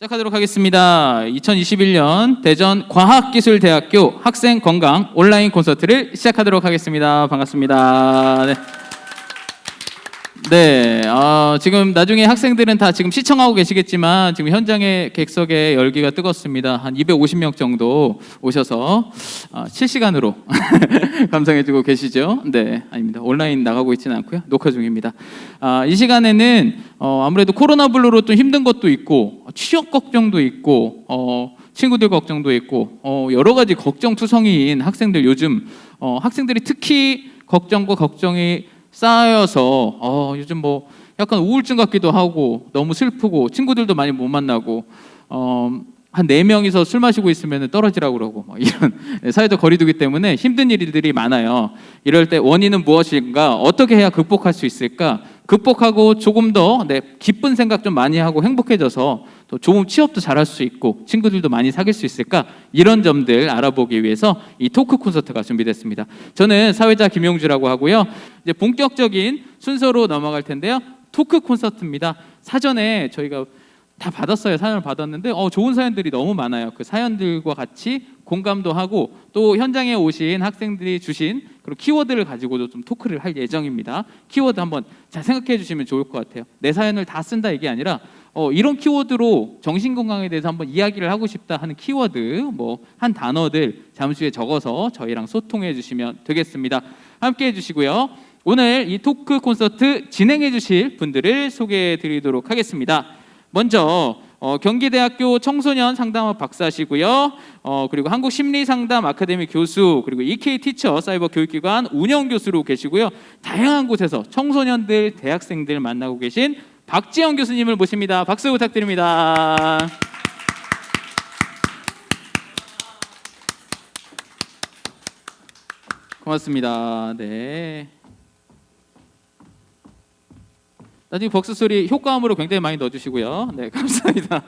시작하도록 하겠습니다. 2021년 대전 과학기술대학교 학생 건강 온라인 콘서트를 시작하도록 하겠습니다. 반갑습니다. 지금 나중에 학생들은 다 지금 시청하고 계시겠지만 지금 현장의 객석에 열기가 뜨겁습니다. 한 250명 정도 오셔서 실시간으로 감상해주고 계시죠? 네, 아닙니다. 온라인 나가고 있지는 않고요. 녹화 중입니다. 이 시간에는 아무래도 코로나 블루로 좀 힘든 것도 있고 취업 걱정도 있고 친구들 걱정도 있고 여러 가지 걱정투성이인 학생들 요즘 학생들이 특히 걱정과 걱정이 쌓여서 요즘 뭐 약간 우울증 같기도 하고 너무 슬프고 친구들도 많이 못 만나고 한 4명이서 술 마시고 있으면 떨어지라고 그러고 이런 사회적 거리두기 때문에 힘든 일들이 많아요. 이럴 때 원인은 무엇인가, 어떻게 해야 극복할 수 있을까, 극복하고 조금 더 기쁜 생각 좀 많이 하고 행복해져서 또 좋은 취업도 잘할 수 있고 친구들도 많이 사귈 수 있을까, 이런 점들 알아보기 위해서 이 토크 콘서트가 준비됐습니다. 저는 사회자 김용주라고 하고요. 이제 본격적인 순서로 넘어갈 텐데요. 토크 콘서트입니다. 사전에 저희가 다 받았어요. 사연을 받았는데 좋은 사연들이 너무 많아요. 그 사연들과 같이 공감도 하고 또 현장에 오신 학생들이 주신 그리고 키워드를 가지고도 좀 토크를 할 예정입니다. 키워드 한번 잘 생각해 주시면 좋을 것 같아요. 내 사연을 다 쓴다 이게 아니라 이런 키워드로 정신건강에 대해서 한번 이야기를 하고 싶다 하는 키워드 한 단어들 잠시 후에 적어서 저희랑 소통해 주시면 되겠습니다. 함께 해주시고요. 오늘 이 토크 콘서트 진행해 주실 분들을 소개해 드리도록 하겠습니다. 먼저 경기대학교 청소년 상담학 박사시고요. 그리고 한국심리상담 아카데미 교수, 그리고 EK 티처 사이버 교육기관 운영 교수로 계시고요. 다양한 곳에서 청소년들, 대학생들 만나고 계신 박지영 교수님을 모십니다. 박수 부탁드립니다. 고맙습니다. 네. 나중에 박수 소리 효과음으로 굉장히 많이 넣어주시고요. 네, 감사합니다.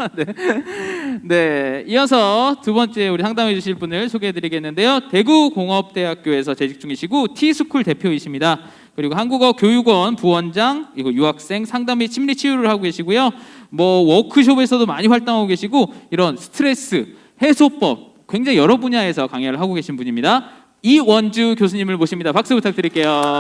네, 이어서 두 번째 우리 상담해 주실 분을 소개해드리겠는데요. 대구공업대학교에서 재직 중이시고 T스쿨 대표이십니다. 그리고 한국어교육원 부원장, 그리고 유학생 상담 및 심리 치유를 하고 계시고요. 워크숍에서도 많이 활동하고 계시고 이런 스트레스 해소법 굉장히 여러 분야에서 강연을 하고 계신 분입니다. 이원주 교수님을 모십니다. 박수 부탁드릴게요.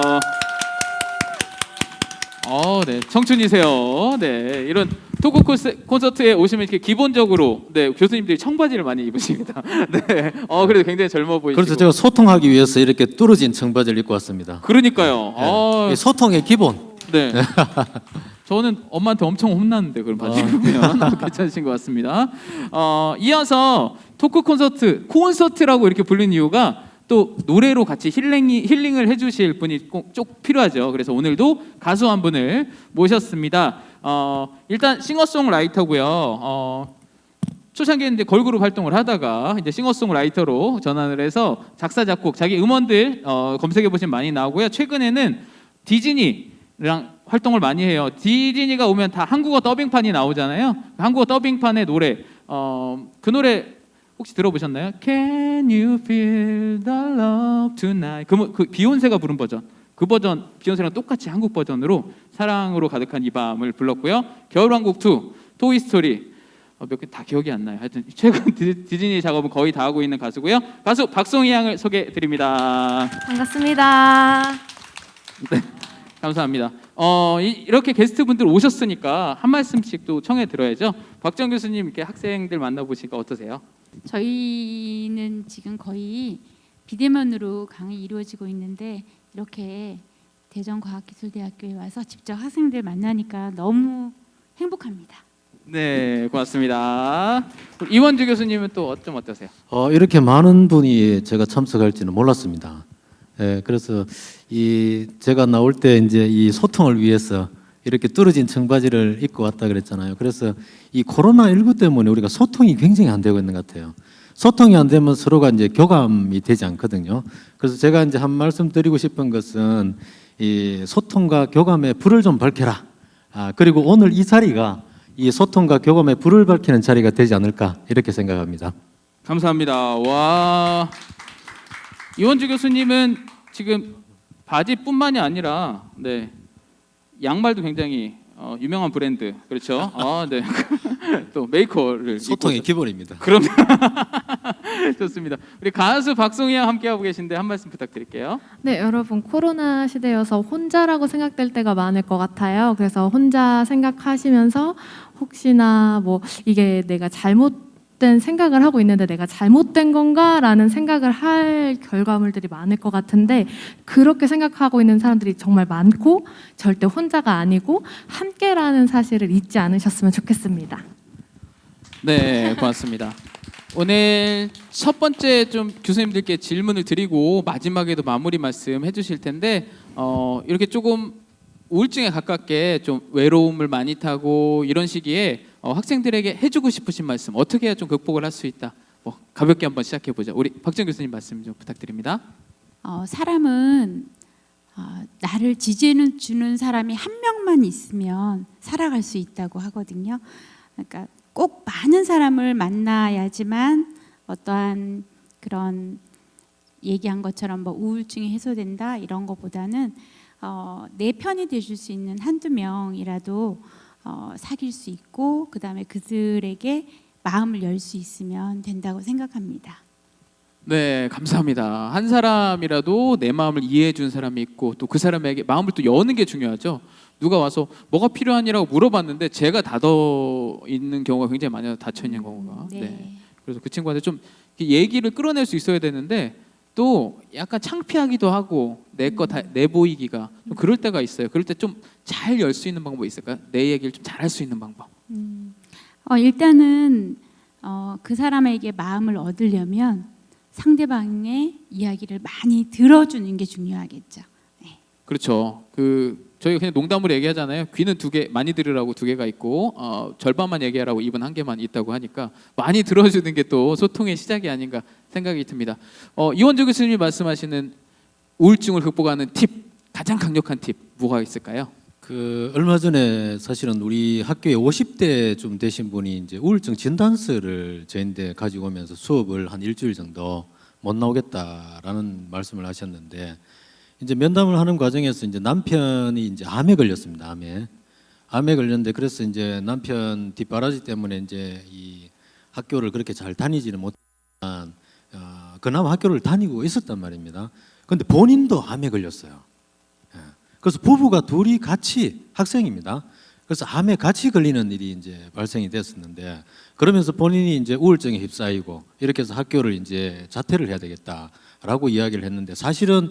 네, 청춘이세요. 네, 이런 토크 콘서트에 오시면 이렇게 기본적으로 교수님들이 청바지를 많이 입으십니다. 네, 그래도 굉장히 젊어 보이시고. 그래서 제가 소통하기 위해서 이렇게 뚫어진 청바지를 입고 왔습니다. 그러니까요. 네. 소통의 기본. 네. 저는 엄마한테 엄청 혼났는데 그런 바지 입으면 괜찮으신 것 같습니다. 이어서 토크 콘서트라고 이렇게 불리는 이유가 또 노래로 같이 힐링을 해주실 분이 꼭 필요하죠. 그래서 오늘도 가수 한 분을 모셨습니다. 일단 싱어송라이터고요. 초창기에 이제 걸그룹 활동을 하다가 이제 싱어송라이터로 전환을 해서 작사 작곡 자기 음원들 검색해 보시면 많이 나오고요. 최근에는 디즈니랑 활동을 많이 해요. 디즈니가 오면 다 한국어 더빙판이 나오잖아요. 한국어 더빙판의 노래 그 노래 혹시 들어보셨나요? Can you feel the love tonight? 그 비욘세가 부른 버전, 그 버전 비욘세랑 똑같이 한국 버전으로 사랑으로 가득한 이 밤을 불렀고요. 겨울왕국 2, 토이스토리 몇 개 다 기억이 안 나요. 하여튼 최근 디즈니 작업은 거의 다 하고 있는 가수고요. 가수 박송희 양을 소개해드립니다. 반갑습니다. 네, 감사합니다. 이렇게 게스트 분들 오셨으니까 한 말씀씩 또 청해 들어야죠. 박정 교수님 이렇게 학생들 만나보시니까 어떠세요? 저희는 지금 거의 비대면으로 강의 이루어지고 있는데 이렇게 대전과학기술대학교에 와서 직접 학생들 만나니까 너무 행복합니다. 네, 고맙습니다. 이원주 교수님은 또 좀 어떠세요? 이렇게 많은 분이 제가 참석할지는 몰랐습니다. 그래서 제가 나올 때 이제 이 소통을 위해서 이렇게 뚫어진 청바지를 입고 왔다 그랬잖아요. 그래서 이 코로나19 때문에 우리가 소통이 굉장히 안 되고 있는 것 같아요. 소통이 안 되면 서로가 이제 교감이 되지 않거든요. 그래서 제가 이제 한 말씀 드리고 싶은 것은 이 소통과 교감의 불을 좀 밝혀라. 그리고 오늘 이 자리가 이 소통과 교감의 불을 밝히는 자리가 되지 않을까 이렇게 생각합니다. 감사합니다. 와, 이원주 교수님은 지금 바지뿐만이 아니라 양말도 굉장히 유명한 브랜드 그렇죠. 네. 또 메이커를 소통의 입고 기본입니다. 그럼 좋습니다. 우리 가수 박송희 양 함께하고 계신데 한 말씀 부탁드릴게요. 네, 여러분 코로나 시대여서 혼자라고 생각될 때가 많을 것 같아요. 그래서 혼자 생각하시면서 혹시나 뭐 이게 내가 잘못된 생각을 하고 있는데 내가 잘못된 건가라는 생각을 할 결과물들이 많을 것 같은데 그렇게 생각하고 있는 사람들이 정말 많고 절대 혼자가 아니고 함께라는 사실을 잊지 않으셨으면 좋겠습니다. 네, 고맙습니다. 오늘 첫 번째 좀 교수님들께 질문을 드리고 마지막에도 마무리 말씀 해주실 텐데 이렇게 조금 우울증에 가깝게 좀 외로움을 많이 타고 이런 시기에 학생들에게 해주고 싶으신 말씀 어떻게 해야 좀 극복을 할 수 있다. 뭐 가볍게 한번 시작해 보자. 우리 박정 교수님 말씀 좀 부탁드립니다. 사람은 나를 지지해 주는 사람이 한 명만 있으면 살아갈 수 있다고 하거든요. 그러니까 꼭 많은 사람을 만나야지만 어떠한 그런 얘기한 것처럼 뭐 우울증이 해소된다 이런 것보다는 내 편이 되줄 수 있는 한두 명이라도 사귈 수 있고 그다음에 그들에게 마음을 열 수 있으면 된다고 생각합니다. 네, 감사합니다. 한 사람이라도 내 마음을 이해해 준 사람이 있고 또 그 사람에게 마음을 또 여는 게 중요하죠. 누가 와서 뭐가 필요하니라고 물어봤는데 제가 닫아 있는 경우가 굉장히 많아요. 닫혀 있는 경우가. 네. 그래서 그 친구한테 좀 얘기를 끌어낼 수 있어야 되는데 또 약간 창피하기도 하고 내 거 다 내보이기가 좀 그럴 때가 있어요. 그럴 때 좀 잘 열 수 있는 방법이 있을까요? 내 얘기를 좀 잘할 수 있는 방법. 일단은 그 사람에게 마음을 얻으려면 상대방의 이야기를 많이 들어주는 게 중요하겠죠. 네. 그렇죠. 저희가 그냥 농담으로 얘기하잖아요. 귀는 두 개, 많이 들으라고 두 개가 있고 절반만 얘기하라고 입은 한 개만 있다고 하니까 많이 들어주는 게 또 소통의 시작이 아닌가 생각이 듭니다. 이원주 교수님이 말씀하시는 우울증을 극복하는 팁, 가장 강력한 팁 뭐가 있을까요? 얼마 전에 사실은 우리 학교에 50대 좀 되신 분이 이제 우울증 진단서를 저희한테 가지고 오면서 수업을 한 일주일 정도 못 나오겠다라는 말씀을 하셨는데 이제 면담을 하는 과정에서 이제 남편이 이제 암에 걸렸습니다. 암에 걸렸는데 그래서 이제 남편 뒷바라지 때문에 이제 이 학교를 그렇게 잘 다니지는 못했지만 그나마 학교를 다니고 있었단 말입니다. 그런데 본인도 암에 걸렸어요. 그래서 부부가 둘이 같이 학생입니다. 그래서 암에 같이 걸리는 일이 이제 발생이 됐었는데 그러면서 본인이 이제 우울증에 휩싸이고 이렇게 해서 학교를 이제 자퇴를 해야 되겠다라고 이야기를 했는데 사실은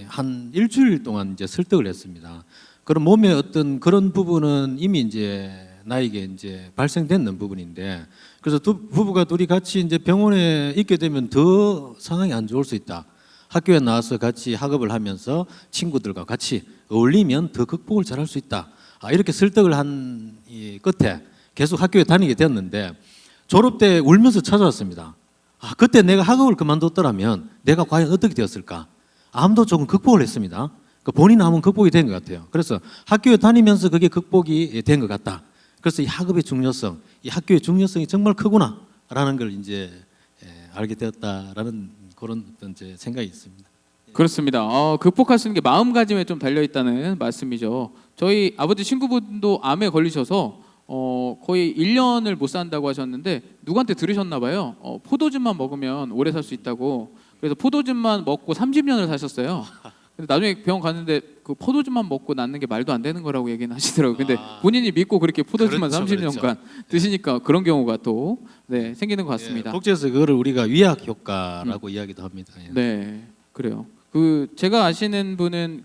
한 일주일 동안 이제 설득을 했습니다. 그럼 몸에 어떤 그런 부분은 이미 이제 나에게 이제 발생되는 부분인데 그래서 부부가 둘이 같이 이제 병원에 있게 되면 더 상황이 안 좋을 수 있다. 학교에 나와서 같이 학업을 하면서 친구들과 같이 어울리면 더 극복을 잘할 수 있다. 이렇게 설득을 한 끝에 계속 학교에 다니게 됐는데 졸업 때 울면서 찾아왔습니다. 그때 내가 학업을 그만뒀더라면 내가 과연 어떻게 되었을까? 암도 조금 극복을 했습니다. 본인 암은 극복이 된 것 같아요. 그래서 학교에 다니면서 그게 극복이 된 것 같다. 그래서 이 학업의 중요성, 이 학교의 중요성이 정말 크구나라는 걸 이제 알게 되었다라는 그런 어떤 제 생각이 있습니다. 그렇습니다. 극복할 수 있는 게 마음가짐에 좀 달려 있다는 말씀이죠. 저희 아버지 친구분도 암에 걸리셔서 거의 1년을 못 산다고 하셨는데 누구한테 들으셨나 봐요. 포도즙만 먹으면 오래 살 수 있다고. 그래서 포도즙만 먹고 30년을 사셨어요. 근데 나중에 병원 갔는데 그 포도즙만 먹고 낫는 게 말도 안 되는 거라고 얘기는 하시더라고요. 근데 본인이 믿고 그렇게 포도즙만 그렇죠, 30년간 그렇죠. 드시니까 그런 경우가 또 생기는 것 같습니다. 복제에서 그거를 우리가 위약 효과라고 이야기도 합니다. 네, 그래요. 제가 아시는 분은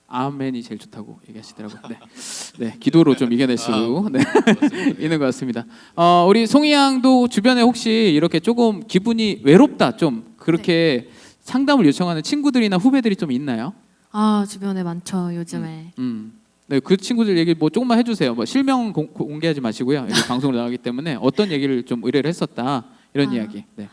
아멘이 제일 좋다고 얘기하시더라고요. 네, 기도로 좀 이겨내시고 있는 것 같습니다. 우리 송이 양도 주변에 혹시 이렇게 조금 기분이 외롭다 좀 그렇게 상담을 요청하는 친구들이나 후배들이 좀 있나요? 주변에 많죠, 요즘에. 네, 그 친구들 얘기 뭐 조금만 해주세요. 뭐 실명 공개하지 마시고요. 여기 방송으로 나가기 때문에 어떤 얘기를 좀 의뢰를 했었다 이런 이야기. 네.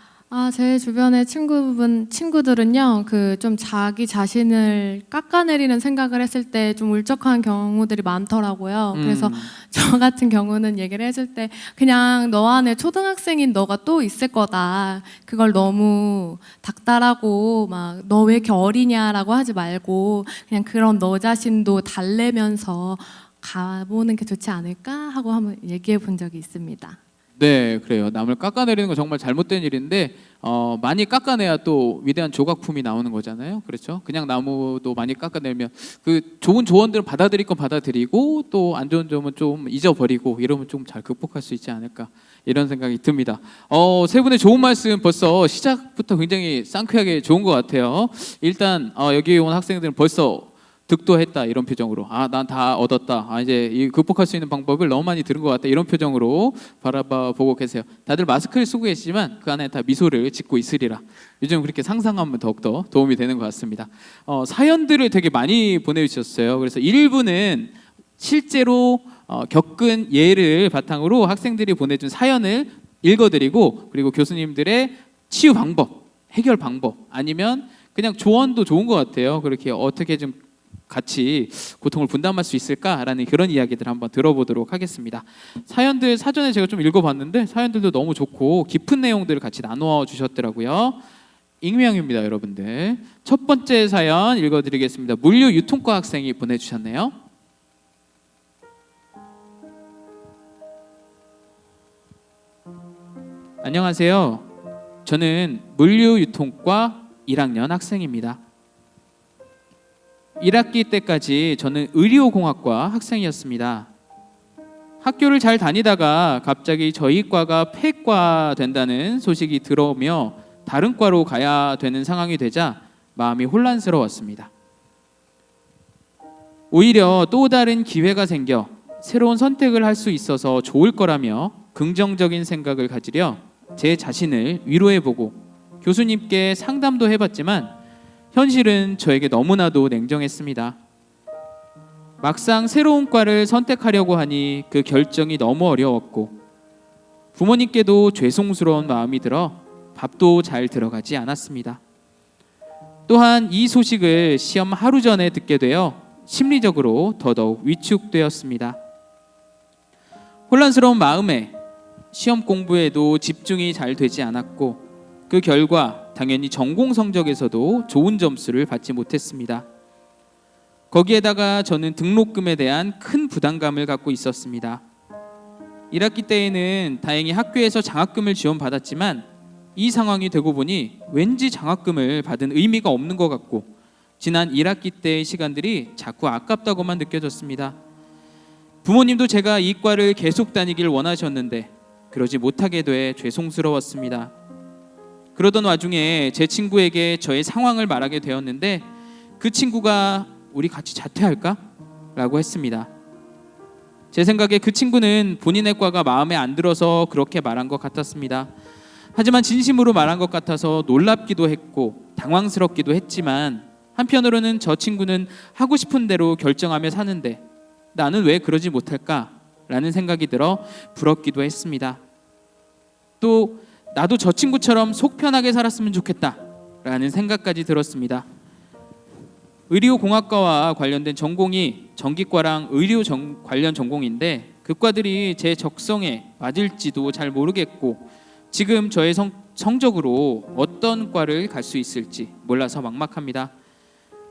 제 주변의 친구들은요, 좀 자기 자신을 깎아내리는 생각을 했을 때 좀 울적한 경우들이 많더라고요. 그래서 저 같은 경우는 얘기를 해줄 때 그냥 너 안에 초등학생인 너가 또 있을 거다. 그걸 너무 닥달하고 막 너 왜 이렇게 어리냐라고 하지 말고 그냥 그런 너 자신도 달래면서 가보는 게 좋지 않을까 하고 한번 얘기해 본 적이 있습니다. 네, 그래요. 남을 깎아내리는 건 정말 잘못된 일인데 많이 깎아내야 또 위대한 조각품이 나오는 거잖아요. 그렇죠? 그냥 나무도 많이 깎아내면 그 좋은 조언들을 받아들일 건 받아들이고 또 안 좋은 점은 좀 잊어버리고 이러면 좀 잘 극복할 수 있지 않을까 이런 생각이 듭니다. 세 분의 좋은 말씀 벌써 시작부터 굉장히 상쾌하게 좋은 것 같아요. 일단 여기 온 학생들은 벌써 득도했다 이런 표정으로 난 다 얻었다 이제 이 극복할 수 있는 방법을 너무 많이 들은 것 같다 이런 표정으로 바라봐 보고 계세요. 다들 마스크를 쓰고 계시지만 그 안에 다 미소를 짓고 있으리라. 요즘 그렇게 상상하면 더욱더 도움이 되는 것 같습니다. 사연들을 되게 많이 보내주셨어요. 그래서 일부는 실제로 겪은 예를 바탕으로 학생들이 보내준 사연을 읽어드리고 그리고 교수님들의 치유 방법, 해결 방법 아니면 그냥 조언도 좋은 것 같아요. 그렇게 어떻게 좀 같이 고통을 분담할 수 있을까라는 그런 이야기들 한번 들어보도록 하겠습니다. 사연들 사전에 제가 좀 읽어봤는데 사연들도 너무 좋고 깊은 내용들을 같이 나누어 주셨더라고요. 익명입니다, 여러분들. 첫 번째 사연 읽어드리겠습니다. 물류 유통과 학생이 보내주셨네요. 안녕하세요. 저는 물류 유통과 1학년 학생입니다. 1학기 때까지 저는 의료공학과 학생이었습니다. 학교를 잘 다니다가 갑자기 저희 과가 폐과 된다는 소식이 들어오며 다른 과로 가야 되는 상황이 되자 마음이 혼란스러웠습니다. 오히려 또 다른 기회가 생겨 새로운 선택을 할 수 있어서 좋을 거라며 긍정적인 생각을 가지려 제 자신을 위로해보고 교수님께 상담도 해봤지만 현실은 저에게 너무나도 냉정했습니다. 막상 새로운 과를 선택하려고 하니 그 결정이 너무 어려웠고 부모님께도 죄송스러운 마음이 들어 밥도 잘 들어가지 않았습니다. 또한 이 소식을 시험 하루 전에 듣게 되어 심리적으로 더더욱 위축되었습니다. 혼란스러운 마음에 시험 공부에도 집중이 잘 되지 않았고 그 결과 당연히 전공 성적에서도 좋은 점수를 받지 못했습니다. 거기에다가 저는 등록금에 대한 큰 부담감을 갖고 있었습니다. 1학기 때에는 다행히 학교에서 장학금을 지원받았지만 이 상황이 되고 보니 왠지 장학금을 받은 의미가 없는 것 같고 지난 1학기 때의 시간들이 자꾸 아깝다고만 느껴졌습니다. 부모님도 제가 이 과를 계속 다니길 원하셨는데 그러지 못하게 돼 죄송스러웠습니다. 그러던 와중에 제 친구에게 저의 상황을 말하게 되었는데 그 친구가 우리 같이 자퇴할까? 라고 했습니다. 제 생각에 그 친구는 본인의 과가 마음에 안 들어서 그렇게 말한 것 같았습니다. 하지만 진심으로 말한 것 같아서 놀랍기도 했고 당황스럽기도 했지만 한편으로는 저 친구는 하고 싶은 대로 결정하며 사는데 나는 왜 그러지 못할까? 라는 생각이 들어 부럽기도 했습니다. 또 나도 저 친구처럼 속 편하게 살았으면 좋겠다 라는 생각까지 들었습니다. 의료공학과와 관련된 전공이 전기과랑 의료 관련 전공인데 그 과들이 제 적성에 맞을지도 잘 모르겠고 지금 저의 성적으로 어떤 과를 갈 수 있을지 몰라서 막막합니다.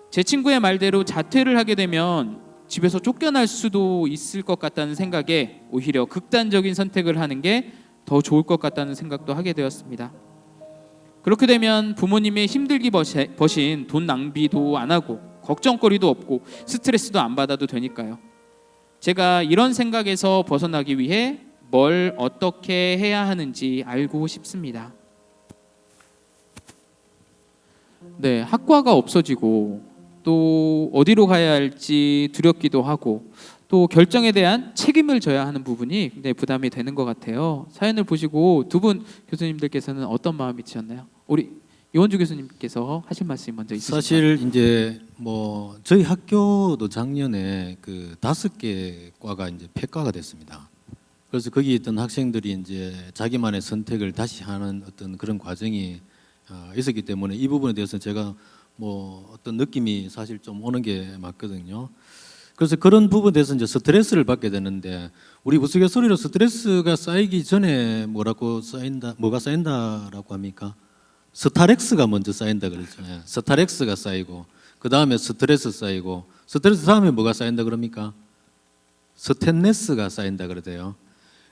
제 친구의 말대로 자퇴를 하게 되면 집에서 쫓겨날 수도 있을 것 같다는 생각에 오히려 극단적인 선택을 하는 게 더 좋을 것 같다는 생각도 하게 되었습니다. 그렇게 되면 부모님의 힘들게 버신 돈 낭비도 안 하고 걱정거리도 없고 스트레스도 안 받아도 되니까요. 제가 이런 생각에서 벗어나기 위해 뭘 어떻게 해야 하는지 알고 싶습니다. 네, 학과가 없어지고 또 어디로 가야 할지 두렵기도 하고 또 결정에 대한 책임을 져야 하는 부분이 굉장히 부담이 되는 것 같아요. 사연을 보시고 두 분 교수님들께서는 어떤 마음이 드셨나요? 우리 이원주 교수님께서 하실 말씀이 먼저 있으실까요? 사실 이제 뭐 저희 학교도 작년에 그 5개 과가 이제 폐과가 됐습니다. 그래서 거기 있던 학생들이 이제 자기만의 선택을 다시 하는 어떤 그런 과정이 있었기 때문에 이 부분에 대해서 제가 뭐 어떤 느낌이 사실 좀 오는 게 맞거든요. 그래서 그런 부분에 대해서 이제 스트레스를 받게 되는데 우리 우스갯소리로 스트레스가 쌓이기 전에 뭐가 쌓인다라고 합니까? 스타렉스가 먼저 쌓인다 그랬잖아요. 스타렉스가 쌓이고 그 다음에 스트레스 쌓이고 스트레스 다음에 뭐가 쌓인다 그럽니까? 스탠레스가 쌓인다 그러대요.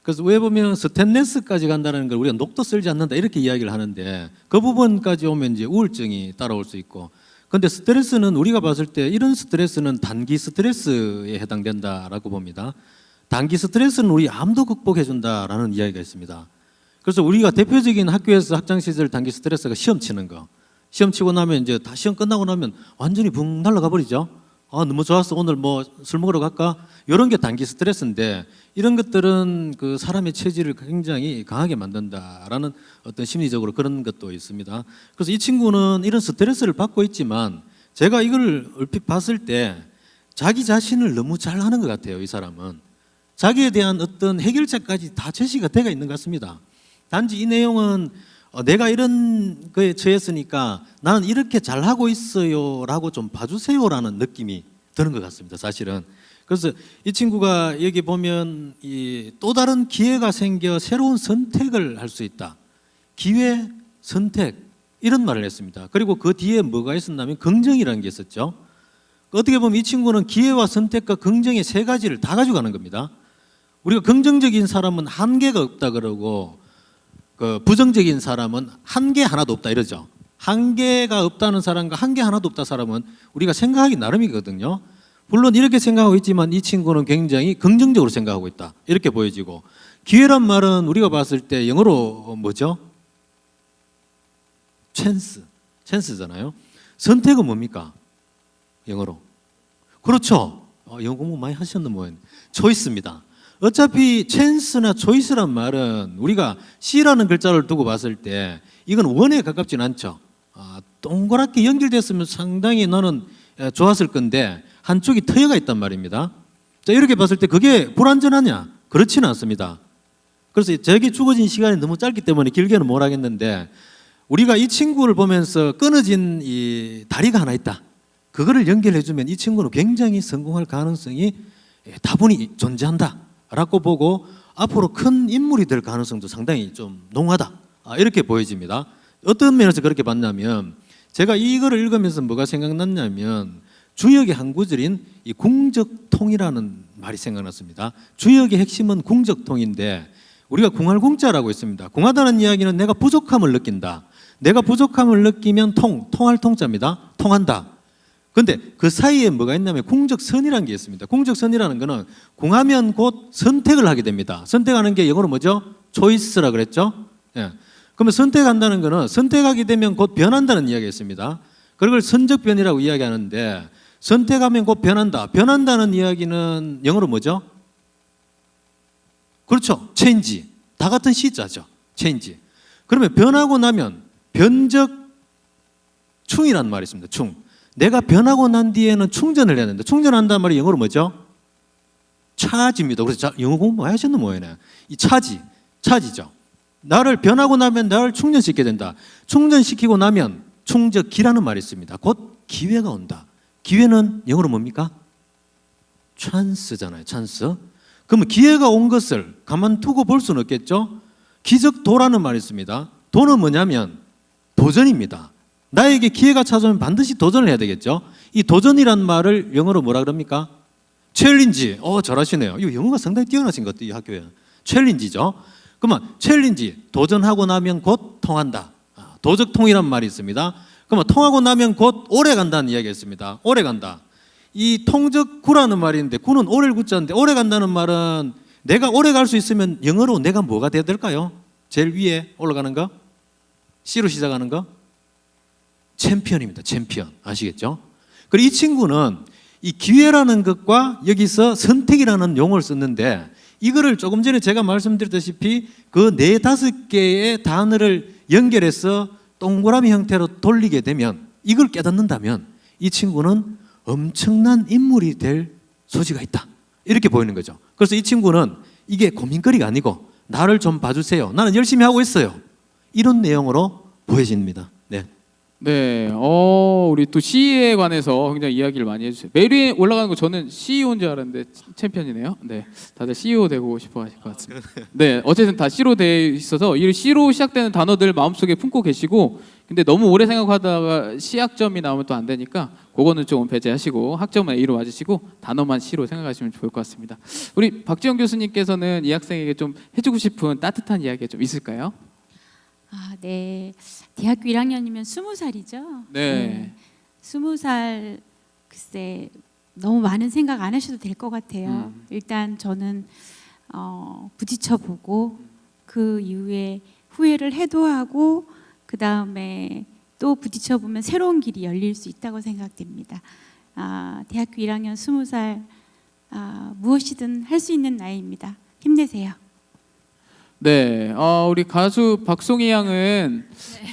그래서 왜 보면 스탠레스까지 간다는 걸 우리가 녹도 쓸지 않는다 이렇게 이야기를 하는데 그 부분까지 오면 이제 우울증이 따라올 수 있고, 근데 스트레스는 우리가 봤을 때 이런 스트레스는 단기 스트레스에 해당된다라고 봅니다. 단기 스트레스는 우리 암도 극복해 준다라는 이야기가 있습니다. 그래서 우리가 대표적인 학교에서 학창 시절 단기 스트레스가 시험 치는 거. 시험 치고 나면 이제 다 시험 끝나고 나면 완전히 붕 날아가 버리죠. 아, 너무 좋았어. 오늘 뭐 술 먹으러 갈까? 이런 게 단기 스트레스인데, 이런 것들은 그 사람의 체질을 굉장히 강하게 만든다라는 어떤 심리적으로 그런 것도 있습니다. 그래서 이 친구는 이런 스트레스를 받고 있지만 제가 이걸 얼핏 봤을 때 자기 자신을 너무 잘 아는 것 같아요. 이 사람은 자기에 대한 어떤 해결책까지 다 제시가 되어 있는 것 같습니다. 단지 이 내용은 내가 이런 거에 처했으니까 나는 이렇게 잘하고 있어요 라고 좀 봐주세요 라는 느낌이 드는 것 같습니다. 사실은. 그래서 이 친구가 여기 보면 이 또 다른 기회가 생겨 새로운 선택을 할 수 있다. 기회, 선택 이런 말을 했습니다. 그리고 그 뒤에 뭐가 있었냐면 긍정이라는 게 있었죠. 어떻게 보면 이 친구는 기회와 선택과 긍정의 세 가지를 다 가지고 가는 겁니다. 우리가 긍정적인 사람은 한계가 없다 그러고 그 부정적인 사람은 한계 하나도 없다 이러죠. 한계가 없다는 사람과 한계 하나도 없다 사람은 우리가 생각하기 나름이거든요. 물론 이렇게 생각하고 있지만 이 친구는 굉장히 긍정적으로 생각하고 있다 이렇게 보여지고, 기회란 말은 우리가 봤을 때 영어로 뭐죠? 찬스잖아요. 선택은 뭡니까? 영어로. 그렇죠. 영어 공부 많이 하셨는 모양. 초이스입니다. 어차피 찬스나 초이스란 말은 우리가 C라는 글자를 두고 봤을 때 이건 원에 가깝진 않죠. 동그랗게 연결됐으면 상당히 너는 좋았을 건데 한쪽이 터여가 있단 말입니다. 자, 이렇게 봤을 때 그게 불완전하냐? 그렇지는 않습니다. 그래서 제게 주어진 시간이 너무 짧기 때문에 길게는 못 하겠는데, 우리가 이 친구를 보면서 끊어진 이 다리가 하나 있다. 그거를 연결해주면 이 친구는 굉장히 성공할 가능성이 다분히 존재한다 라고 보고 앞으로 큰 인물이 될 가능성도 상당히 좀 농하다 이렇게 보여집니다. 어떤 면에서 그렇게 봤냐면, 제가 이거를 읽으면서 뭐가 생각났냐면 주역의 한 구절인 이 궁적통이라는 말이 생각났습니다. 주역의 핵심은 궁적통인데 우리가 궁할궁자라고 있습니다. 궁하다는 이야기는 내가 부족함을 느낀다. 내가 부족함을 느끼면 통할 통자입니다. 통한다. 근데 그 사이에 뭐가 있냐면 궁적선이라는 게 있습니다. 궁적선이라는 거는 궁하면 곧 선택을 하게 됩니다. 선택하는 게 영어로 뭐죠? 초이스라 그랬죠? 예. 그러면 선택한다는 거는 선택하게 되면 곧 변한다는 이야기가 있습니다. 그걸 선적변이라고 이야기하는데, 선택하면 곧 변한다. 변한다는 이야기는 영어로 뭐죠? 그렇죠. change. 다 같은 시자죠. change. 그러면 변하고 나면 변적충이라는 말이 있습니다. 충. 내가 변하고 난 뒤에는 충전을 해야 된다. 충전한다는 말이 영어로 뭐죠? 차지입니다. 그래서 영어 공부 많이 하셨는 모양이네. 이 차지죠. 나를 변하고 나면 나를 충전시켜야 된다. 충전시키고 나면 충적기라는 말이 있습니다. 곧 기회가 온다. 기회는 영어로 뭡니까? 찬스잖아요. 찬스. 그러면 기회가 온 것을 가만두고 볼 수는 없겠죠. 기적도라는 말이 있습니다. 도는 뭐냐면 도전입니다. 나에게 기회가 찾아오면 반드시 도전을 해야 되겠죠. 이 도전이란 말을 영어로 뭐라 그럽니까? 챌린지. 잘하시네요. 이거 영어가 상당히 뛰어나신 것 같아요. 이 학교에. 챌린지죠. 그러면 챌린지, 도전하고 나면 곧 통한다. 도적통이란 말이 있습니다. 그러면 통하고 나면 곧 오래 간다는 이야기가 있습니다. 오래 간다. 이 통적구라는 말이 있는데, 구는 오래를 구자인데 오래 간다는 말은 내가 오래 갈 수 있으면 영어로 내가 뭐가 돼야 될까요? 제일 위에 올라가는 거? C로 시작하는 거? 챔피언입니다. 챔피언. 아시겠죠? 그리고 이 친구는 이 기회라는 것과 여기서 선택이라는 용어를 썼는데, 이거를 조금 전에 제가 말씀드렸다시피 그 4-5개의 단어를 연결해서 동그라미 형태로 돌리게 되면, 이걸 깨닫는다면 이 친구는 엄청난 인물이 될 소지가 있다 이렇게 보이는 거죠. 그래서 이 친구는 이게 고민거리가 아니고 나를 좀 봐주세요. 나는 열심히 하고 있어요. 이런 내용으로 보여집니다. 네. 네, 우리 또 CE에 관해서 굉장히 이야기를 많이 해주세요. 메일 위에 올라가는 거 저는 CEO인 줄 알았는데 챔피언이네요. 네, 다들 CEO 되고 싶어 하실 것 같습니다. 네, 어쨌든 다 C로 돼 있어서 이 C로 시작되는 단어들 마음속에 품고 계시고, 근데 너무 오래 생각하다가 C 학점이 나오면 또 안 되니까 그거는 좀 배제하시고 학점은 A로 맞으시고 단어만 C로 생각하시면 좋을 것 같습니다. 우리 박지영 교수님께서는 이 학생에게 좀 해주고 싶은 따뜻한 이야기가 좀 있을까요? 아, 네. 대학교 1학년이면 20살이죠. 네. 20살 글쎄 너무 많은 생각 안 하셔도 될 것 같아요. 일단 저는 부딪혀 보고 그 이후에 후회를 해도 하고 그 다음에 또 부딪혀 보면 새로운 길이 열릴 수 있다고 생각됩니다. 대학교 1학년 20살 무엇이든 할 수 있는 나이입니다. 힘내세요. 네, 우리 가수 박송희 양은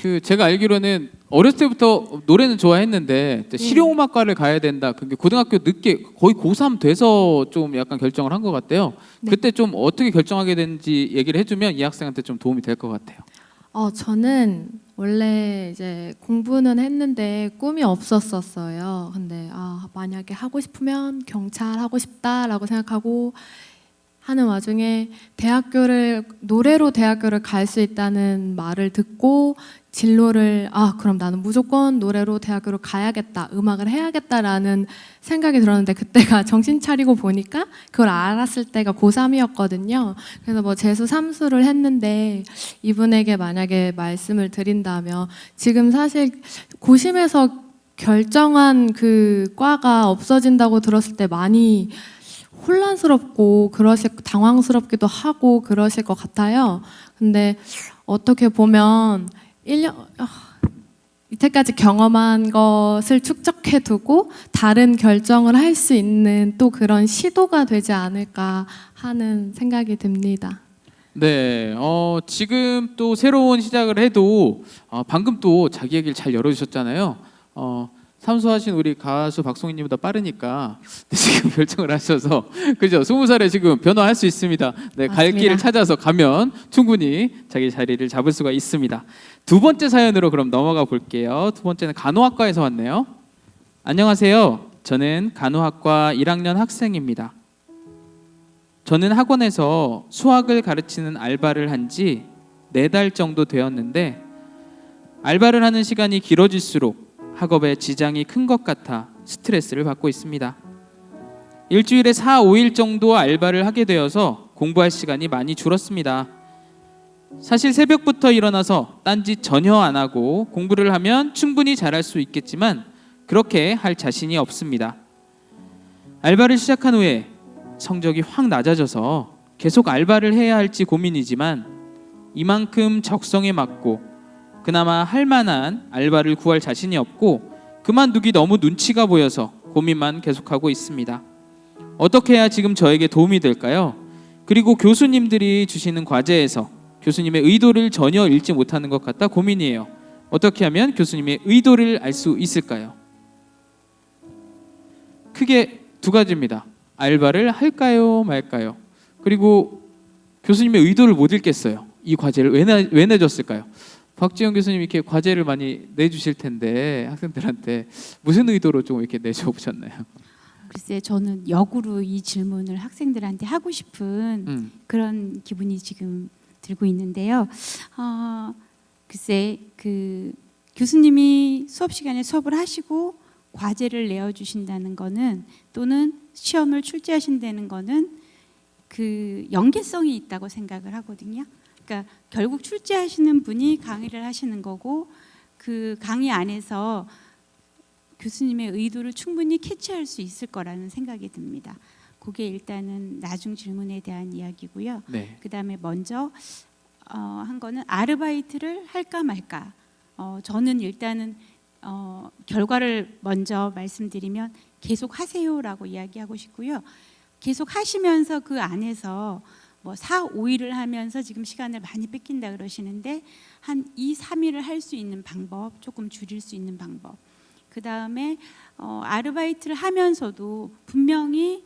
그 제가 알기로는 어렸을 때부터 노래는 좋아했는데 실용음악과를 가야 된다. 그게 고등학교 늦게 거의 고3 돼서 좀 약간 결정을 한 것 같아요. 네. 그때 좀 어떻게 결정하게 됐는지 얘기를 해주면 이 학생한테 좀 도움이 될 것 같아요. 저는 원래 이제 공부는 했는데 꿈이 없었었어요. 근데 만약에 하고 싶으면 경찰 하고 싶다라고 생각하고 하는 와중에 노래로 대학교를 갈 수 있다는 말을 듣고 진로를 그럼 나는 무조건 노래로 대학교를 가야겠다, 음악을 해야겠다라는 생각이 들었는데 그때가 정신 차리고 보니까 그걸 알았을 때가 고3이었거든요. 그래서 뭐 재수 3수를 했는데 이분에게 만약에 말씀을 드린다면 지금 사실 고심해서 결정한 그 과가 없어진다고 들었을 때 많이 혼란스럽고 당황스럽기도 하고 그러실 것 같아요. 근데 어떻게 보면 1년 이때까지 경험한 것을 축적해 두고 다른 결정을 할 수 있는 또 그런 시도가 되지 않을까 하는 생각이 듭니다. 네, 지금 또 새로운 시작을 해도 방금 또 자기 얘기를 잘 열어주셨잖아요. 삼수하신 우리 가수 박송희님보다 빠르니까 지금 결정을 하셔서 그죠? 20살에 지금 변화할 수 있습니다. 네, 갈 맞습니다. 길을 찾아서 가면 충분히 자기 자리를 잡을 수가 있습니다. 두 번째 사연으로 그럼 넘어가 볼게요. 두 번째는 간호학과에서 왔네요. 안녕하세요. 저는 간호학과 1학년 학생입니다. 저는 학원에서 수학을 가르치는 알바를 한 지 4달 정도 되었는데 알바를 하는 시간이 길어질수록 학업에 지장이 큰 것 같아 스트레스를 받고 있습니다. 일주일에 4, 5일 정도 알바를 하게 되어서 공부할 시간이 많이 줄었습니다. 사실 새벽부터 일어나서 딴짓 전혀 안 하고 공부를 하면 충분히 잘할 수 있겠지만 그렇게 할 자신이 없습니다. 알바를 시작한 후에 성적이 확 낮아져서 계속 알바를 해야 할지 고민이지만 이만큼 적성에 맞고 그나마 할 만한 알바를 구할 자신이 없고 그만두기 너무 눈치가 보여서 고민만 계속하고 있습니다. 어떻게 해야 지금 저에게 도움이 될까요? 그리고 교수님들이 주시는 과제에서 교수님의 의도를 전혀 읽지 못하는 것 같아 고민이에요. 어떻게 하면 교수님의 의도를 알 수 있을까요? 크게 두 가지입니다. 알바를 할까요 말까요? 그리고 교수님의 의도를 못 읽겠어요. 이 과제를 왜 내줬을까요? 박지영 교수님 이렇게 과제를 많이 내주실 텐데 학생들한테 무슨 의도로 좀 이렇게 내줘보셨나요? 글쎄 저는 역으로 이 질문을 학생들한테 하고 싶은 그런 기분이 지금 들고 있는데요. 글쎄 그 교수님이 수업 시간에 수업을 하시고 과제를 내어주신다는 거는 또는 시험을 출제하신다는 거는 그 연계성이 있다고 생각을 하거든요. 그러니까 결국 출제하시는 분이 강의를 하시는 거고 그 강의 안에서 교수님의 의도를 충분히 캐치할 수 있을 거라는 생각이 듭니다. 그게 일단은 나중 질문에 대한 이야기고요. 네. 그다음에 먼저 한 거는 아르바이트를 할까 말까. 저는 일단은 결과를 먼저 말씀드리면 계속 하세요라고 이야기하고 싶고요. 계속 하시면서 그 안에서 뭐 4, 5일을 하면서 지금 시간을 많이 뺏긴다 그러시는데 한 2, 3일을 할 수 있는 방법, 조금 줄일 수 있는 방법. 그 다음에 아르바이트를 하면서도 분명히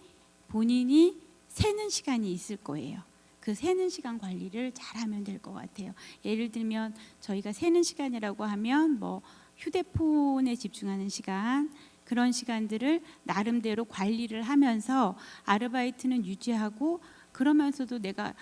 본인이 세는 시간이 있을 거예요. 그 세는 시간 관리를 잘하면 될 것 같아요. 예를 들면 저희가 세는 시간이라고 하면 뭐 휴대폰에 집중하는 시간, 그런 시간들을 나름대로 관리를 하면서 아르바이트는 유지하고, 그러면서도 내가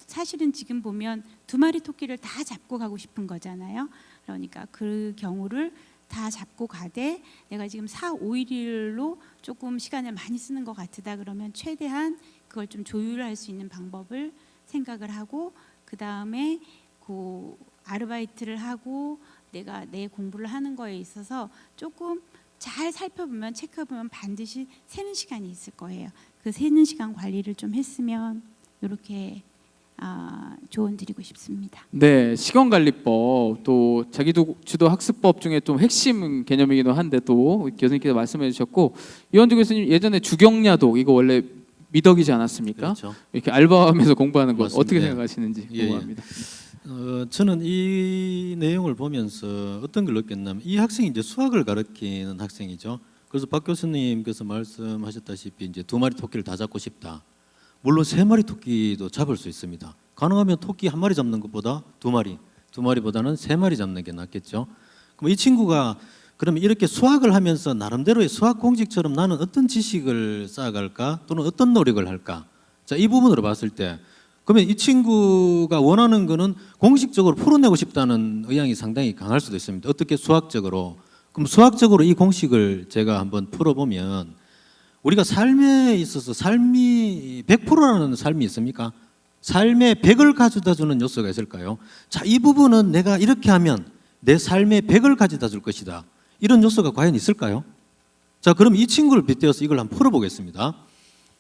사실은 지금 보면 2마리 토끼를 다 잡고 가고 싶은 거잖아요. 그러니까 그 경우를 다 잡고 가되 내가 지금 4, 5일로 조금 시간을 많이 쓰는 것 같으다 그러면 최대한 그걸 좀 조율할 수 있는 방법을 생각을 하고, 그 다음에 그 아르바이트를 하고 내가 내 공부를 하는 거에 있어서 조금 잘 살펴보면, 체크해보면 반드시 새는 시간이 있을 거예요. 그 새는 시간 관리를 좀 했으면, 이렇게 조언 드리고 싶습니다. 네, 시간관리법, 또 자기주도 학습법 중에 좀 핵심 개념이기도 한데 또 교수님께서 말씀해 주셨고, 이원주 교수님 예전에 주경야독 이거 원래 미덕이지 않았습니까? 그렇죠. 이렇게 알바하면서 공부하는 것 맞습니다. 어떻게 생각하시는지 예, 예. 궁금합니다. 저는 이 내용을 보면서 어떤 걸 느꼈냐면, 이 학생이 이제 수학을 가르치는 학생이죠. 그래서 박 교수님께서 말씀하셨다시피 이제 2마리 토끼를 다 잡고 싶다. 물론 3마리 토끼도 잡을 수 있습니다. 가능하면 토끼 1마리 잡는 것보다 2마리보다는 3마리 잡는 게 낫겠죠. 그럼 이 친구가 그러면 이렇게 수학을 하면서 나름대로의 수학 공식처럼 나는 어떤 지식을 쌓아갈까, 또는 어떤 노력을 할까? 자, 이 부분으로 봤을 때, 그러면 이 친구가 원하는 거는 공식적으로 풀어내고 싶다는 의향이 상당히 강할 수도 있습니다. 어떻게 수학적으로? 그럼 수학적으로 이 공식을 제가 한번 풀어보면, 우리가 삶에 있어서 삶이 100%라는 삶이 있습니까? 삶에 100을 가져다 주는 요소가 있을까요? 자, 이 부분은 내가 이렇게 하면 내 삶에 100을 가져다 줄 것이다. 이런 요소가 과연 있을까요? 자, 그럼 이 친구를 빗대어서 이걸 한번 풀어보겠습니다.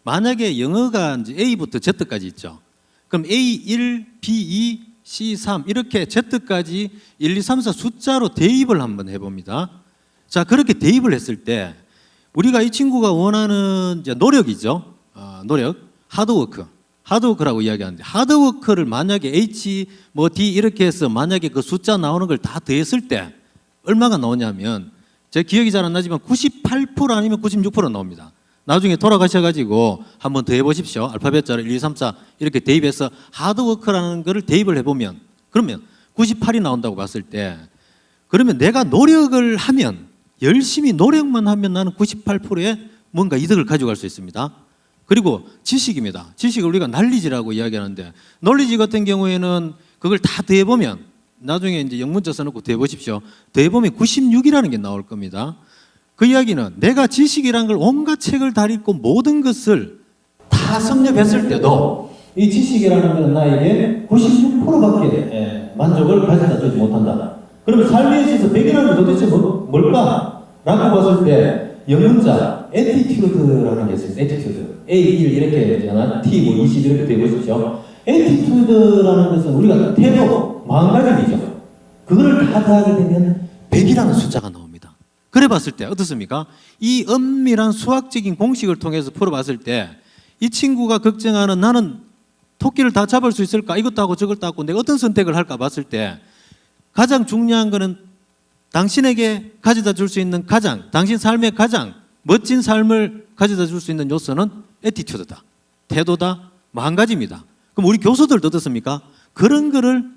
만약에 영어가 이제 A부터 Z까지 있죠. 그럼 A1, B2, C3 이렇게 Z까지 1, 2, 3, 4 숫자로 대입을 한번 해봅니다. 자, 그렇게 대입을 했을 때 우리가 이 친구가 원하는 이제 노력이죠. 노력, 하드워크라고 이야기하는데, 하드워크를 만약에 H, 뭐 D 이렇게 해서 만약에 그 숫자 나오는 걸 다 더했을 때 얼마가 나오냐면, 제 기억이 잘 안 나지만 98% 아니면 96% 나옵니다. 나중에 돌아가셔가지고 한번 더 해보십시오. 알파벳자로 1, 2, 3, 4 이렇게 대입해서 하드워크라는 거를 대입을 해보면, 그러면 98이 나온다고 봤을 때, 그러면 내가 노력을 하면, 열심히 노력만 하면 나는 98%의 뭔가 이득을 가져갈 수 있습니다. 그리고 지식입니다. 지식을 우리가 난리지라고 이야기하는데, 논리지 같은 경우에는 그걸 다 더해보면, 나중에 이제 영문자 써놓고 더해보십시오. 더해보면 96이라는 게 나올 겁니다. 그 이야기는 내가 지식이라는 걸 온갖 책을 다 읽고 모든 것을 다 섭렵했을 때도 이 지식이라는 건 나에게 96%밖에 만족을 가져다 주지 못한다. 그러면 삶에 있어서 100이라는 게 도대체 뭘까? 라고 봤을 때 영문자 attitude라는 게 있습니다. attitude. A1 이렇게 하나, T 뭐 20 이렇게 되어보십시오. attitude라는 것은 우리가 태도, 마음가짐이죠. 그걸 다 더하게 되면 100이라는 숫자가 나옵니다. 그래 봤을 때 어떻습니까? 이 엄밀한 수학적인 공식을 통해서 풀어봤을 때 이 친구가 걱정하는, 나는 토끼를 다 잡을 수 있을까? 이것도 하고 저것도 하고 내가 어떤 선택을 할까 봤을 때, 가장 중요한 거는 당신에게 가져다 줄 수 있는 당신 삶의 가장 멋진 삶을 가져다 줄 수 있는 요소는 애티튜드다. 태도다. 마음가짐이다. 그럼 우리 교수들도 어떻습니까? 그런 거를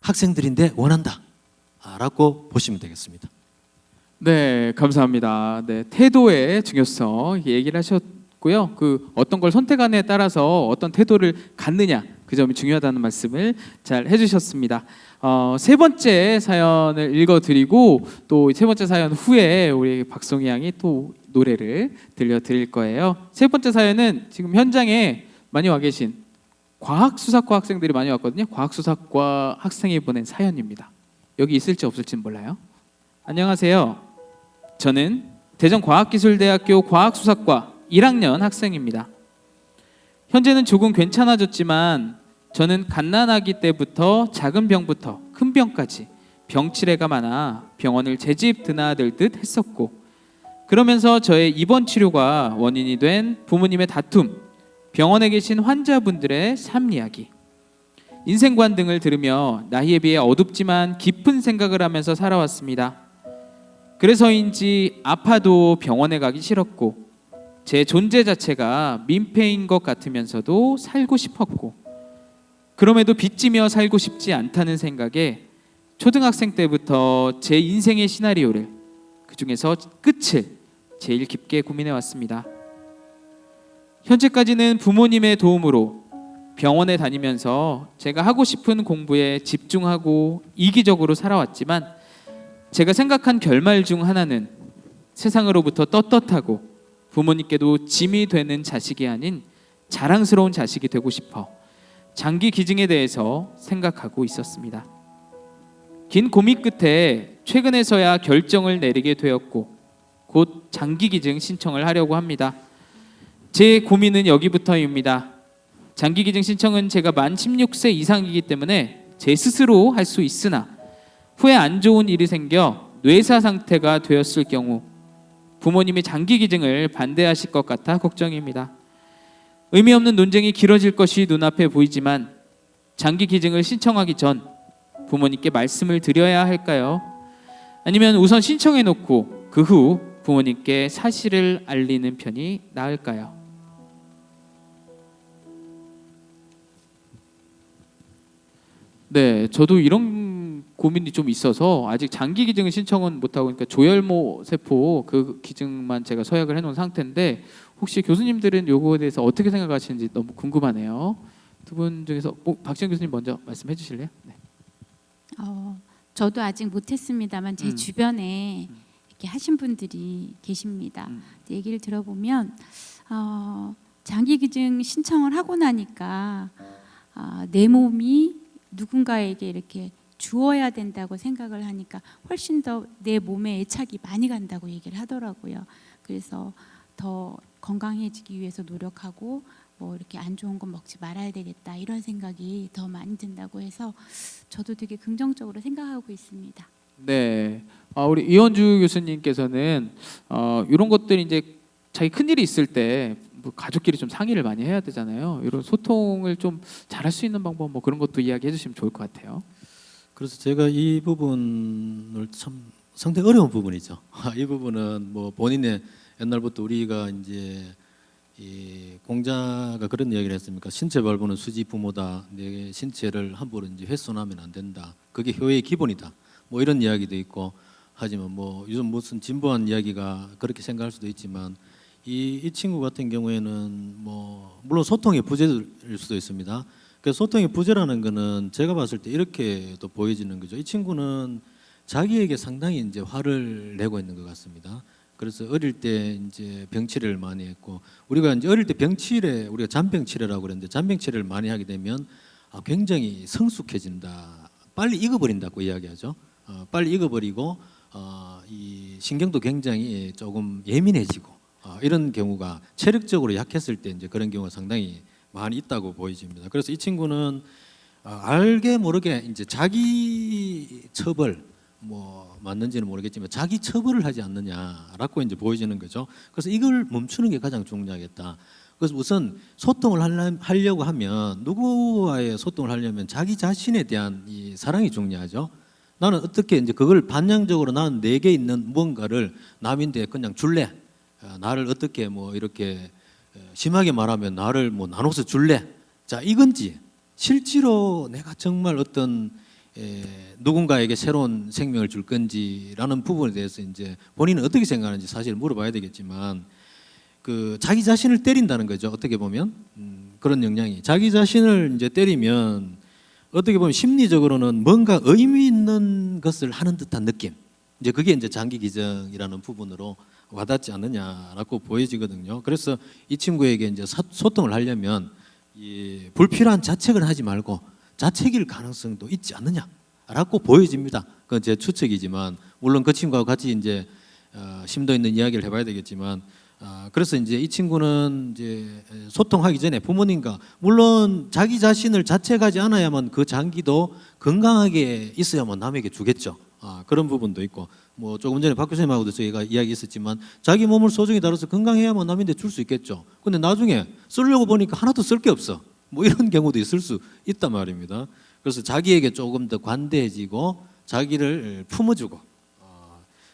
학생들인데 원한다. 라고 보시면 되겠습니다. 네, 감사합니다. 네, 태도의 중요성 얘기를 하셨고요. 그 어떤 걸 선택하느냐에 따라서 어떤 태도를 갖느냐, 그 점이 중요하다는 말씀을 잘 해주셨습니다. 세 번째 사연을 읽어드리고 또 세 번째 사연 후에 우리 박송희 양이 또 노래를 들려드릴 거예요. 세 번째 사연은 지금 현장에 많이 와 계신 과학수사과 학생들이 많이 왔거든요. 과학수사과 학생이 보낸 사연입니다. 여기 있을지 없을지는 몰라요. 안녕하세요. 저는 대전과학기술대학교 과학수사과 1학년 학생입니다. 현재는 조금 괜찮아졌지만 저는 갓난아기 때부터 작은 병부터 큰 병까지 병치레가 많아 병원을 제집 드나들 듯 했었고, 그러면서 저의 입원 치료가 원인이 된 부모님의 다툼, 병원에 계신 환자분들의 삶 이야기, 인생관 등을 들으며 나이에 비해 어둡지만 깊은 생각을 하면서 살아왔습니다. 그래서인지 아파도 병원에 가기 싫었고, 제 존재 자체가 민폐인 것 같으면서도 살고 싶었고, 그럼에도 빚지며 살고 싶지 않다는 생각에 초등학생 때부터 제 인생의 시나리오를, 그 중에서 끝을 제일 깊게 고민해 왔습니다. 현재까지는 부모님의 도움으로 병원에 다니면서 제가 하고 싶은 공부에 집중하고 이기적으로 살아왔지만, 제가 생각한 결말 중 하나는 세상으로부터 떳떳하고 부모님께도 짐이 되는 자식이 아닌 자랑스러운 자식이 되고 싶어 장기 기증에 대해서 생각하고 있었습니다. 긴 고민 끝에 최근에서야 결정을 내리게 되었고 곧 장기 기증 신청을 하려고 합니다. 제 고민은 여기부터입니다. 장기 기증 신청은 제가 만 16세 이상이기 때문에 제 스스로 할 수 있으나 후에 안 좋은 일이 생겨 뇌사 상태가 되었을 경우 부모님이 장기 기증을 반대하실 것 같아 걱정입니다. 의미 없는 논쟁이 길어질 것이 눈앞에 보이지만 장기 기증을 신청하기 전 부모님께 말씀을 드려야 할까요? 아니면 우선 신청해 놓고 그 후 부모님께 사실을 알리는 편이 나을까요? 네, 저도 이런 고민이 좀 있어서 아직 장기 기증 신청은 못 하고, 그러니까 조혈모 세포 그 기증만 제가 서약을 해놓은 상태인데, 혹시 교수님들은 요거에 대해서 어떻게 생각하시는지 너무 궁금하네요. 두 분 중에서 박지원 교수님 먼저 말씀해 주실래요? 네. 저도 아직 못했습니다만 제 주변에 이렇게 하신 분들이 계십니다. 얘기를 들어보면 장기 기증 신청을 하고 나니까 내 몸이 누군가에게 이렇게 주어야 된다고 생각을 하니까 훨씬 더 내 몸에 애착이 많이 간다고 얘기를 하더라고요. 그래서 더 건강해지기 위해서 노력하고 뭐 이렇게 안 좋은 건 먹지 말아야 되겠다 이런 생각이 더 많이 든다고 해서 저도 되게 긍정적으로 생각하고 있습니다. 네, 우리 이원주 교수님께서는 이런 것들이 이제 자기 큰 일이 있을 때 뭐 가족끼리 좀 상의를 많이 해야 되잖아요. 이런 소통을 좀 잘할 수 있는 방법 뭐 그런 것도 이야기해 주시면 좋을 것 같아요. 그래서 제가 이 부분을 참 상당히 어려운 부분이죠. 이 부분은 뭐 본인의 옛날부터 우리가 이제 이 공자가 그런 이야기를 했습니까? 신체 발부는 수지 부모다. 내 신체를 함부로 이제 훼손하면 안 된다. 그게 효의 기본이다. 뭐 이런 이야기도 있고 하지만 뭐 요즘 무슨 진보한 이야기가 그렇게 생각할 수도 있지만 이 친구 같은 경우에는 뭐 물론 소통의 부재일 수도 있습니다. 그 소통의 부재라는 거는 제가 봤을 때 이렇게 또 보여지는 거죠. 이 친구는 자기에게 상당히 이제 화를 내고 있는 것 같습니다. 그래서 어릴 때 이제 병치레를 많이 했고 우리가 이제 어릴 때 병치레 우리가 잔병치레라고 그랬는데 잔병치레를 많이 하게 되면 굉장히 성숙해진다. 빨리 익어버린다고 이야기하죠. 빨리 익어버리고 이 신경도 굉장히 조금 예민해지고 이런 경우가 체력적으로 약했을 때 이제 그런 경우가 상당히 많이 있다고 보여집니다. 그래서 이 친구는 알게 모르게 이제 자기 처벌 뭐 맞는지는 모르겠지만 자기 처벌을 하지 않느냐라고 이제 보여지는 거죠. 그래서 이걸 멈추는 게 가장 중요하겠다. 그래서 우선 소통을 하려고 하면 누구와의 소통을 하려면 자기 자신에 대한 이 사랑이 중요하죠. 나는 어떻게 이제 그걸 반영적으로 나는 내게 있는 무언가를 남인데 그냥 줄래? 나를 어떻게 뭐 이렇게 심하게 말하면 나를 뭐 나눠서 줄래? 자 이건지 실제로 내가 정말 어떤 누군가에게 새로운 생명을 줄 건지라는 부분에 대해서 이제 본인은 어떻게 생각하는지 사실 물어봐야 되겠지만 그 자기 자신을 때린다는 거죠. 어떻게 보면 그런 영향이 자기 자신을 이제 때리면 어떻게 보면 심리적으로는 뭔가 의미 있는 것을 하는 듯한 느낌. 이제 그게 이제 장기 기증이라는 부분으로 와닿지 않느냐라고 보여지거든요. 그래서 이 친구에게 이제 소통을 하려면 이 불필요한 자책을 하지 말고 자책일 가능성도 있지 않느냐라고 보여집니다. 그건 제 추측이지만 물론 그 친구하고 같이 이제 심도 있는 이야기를 해봐야 되겠지만 그래서 이제 이 친구는 이제 소통하기 전에 부모님과 물론 자기 자신을 자책하지 않아야만 그 장기도 건강하게 있어야만 남에게 주겠죠. 그런 부분도 있고 뭐 조금 전에 박 교수님하고도 저희가 이야기했었지만 자기 몸을 소중히 다뤄서 건강해야만 남인데 줄 수 있겠죠. 근데 나중에 쓰려고 보니까 하나도 쓸 게 없어. 뭐 이런 경우도 있을 수 있단 말입니다. 그래서 자기에게 조금 더 관대해지고 자기를 품어주고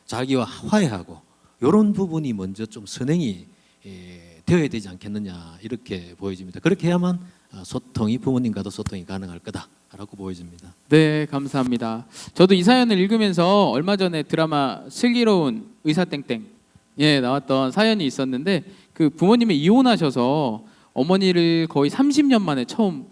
자기와 화해하고 이런 부분이 먼저 좀 선행이 되어야 되지 않겠느냐 이렇게 보여집니다. 그렇게 해야만 소통이 부모님과도 소통이 가능할 거다 않을까라고 보여집니다. 네, 감사합니다. 저도 이 사연을 읽으면서 얼마 전에 드라마 슬기로운 의사 땡땡 나왔던 사연이 있었는데 그 부모님이 이혼하셔서 어머니를 거의 30년 만에 처음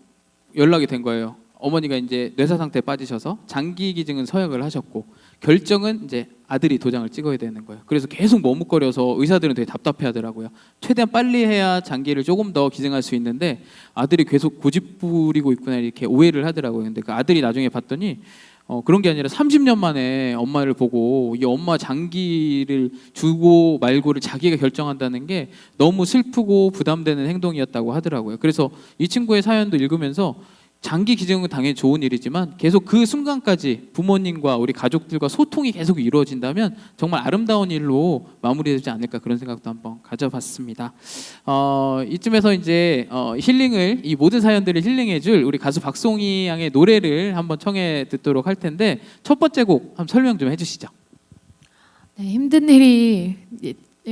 연락이 된 거예요. 어머니가 이제 뇌사 상태에 빠지셔서 장기 기증은 서약을 하셨고 결정은 이제 아들이 도장을 찍어야 되는 거예요. 그래서 계속 머뭇거려서 의사들은 되게 답답해하더라고요. 최대한 빨리 해야 장기를 조금 더 기증할 수 있는데 아들이 계속 고집 부리고 있구나 이렇게 오해를 하더라고요. 근데 그 아들이 나중에 봤더니 그런 게 아니라 30년 만에 엄마를 보고 이 엄마 장기를 주고 말고를 자기가 결정한다는 게 너무 슬프고 부담되는 행동이었다고 하더라고요. 그래서 이 친구의 사연도 읽으면서 장기 기증은 당연히 좋은 일이지만 계속 그 순간까지 부모님과 우리 가족들과 소통이 계속 이루어진다면 정말 아름다운 일로 마무리되지 않을까 그런 생각도 한번 가져봤습니다. 이쯤에서 이제 힐링을 이 모든 사연들을 힐링해줄 우리 가수 박송이 양의 노래를 한번 청해 듣도록 할 텐데 첫 번째 곡 한번 설명 좀 해주시죠. 네, 힘든 일이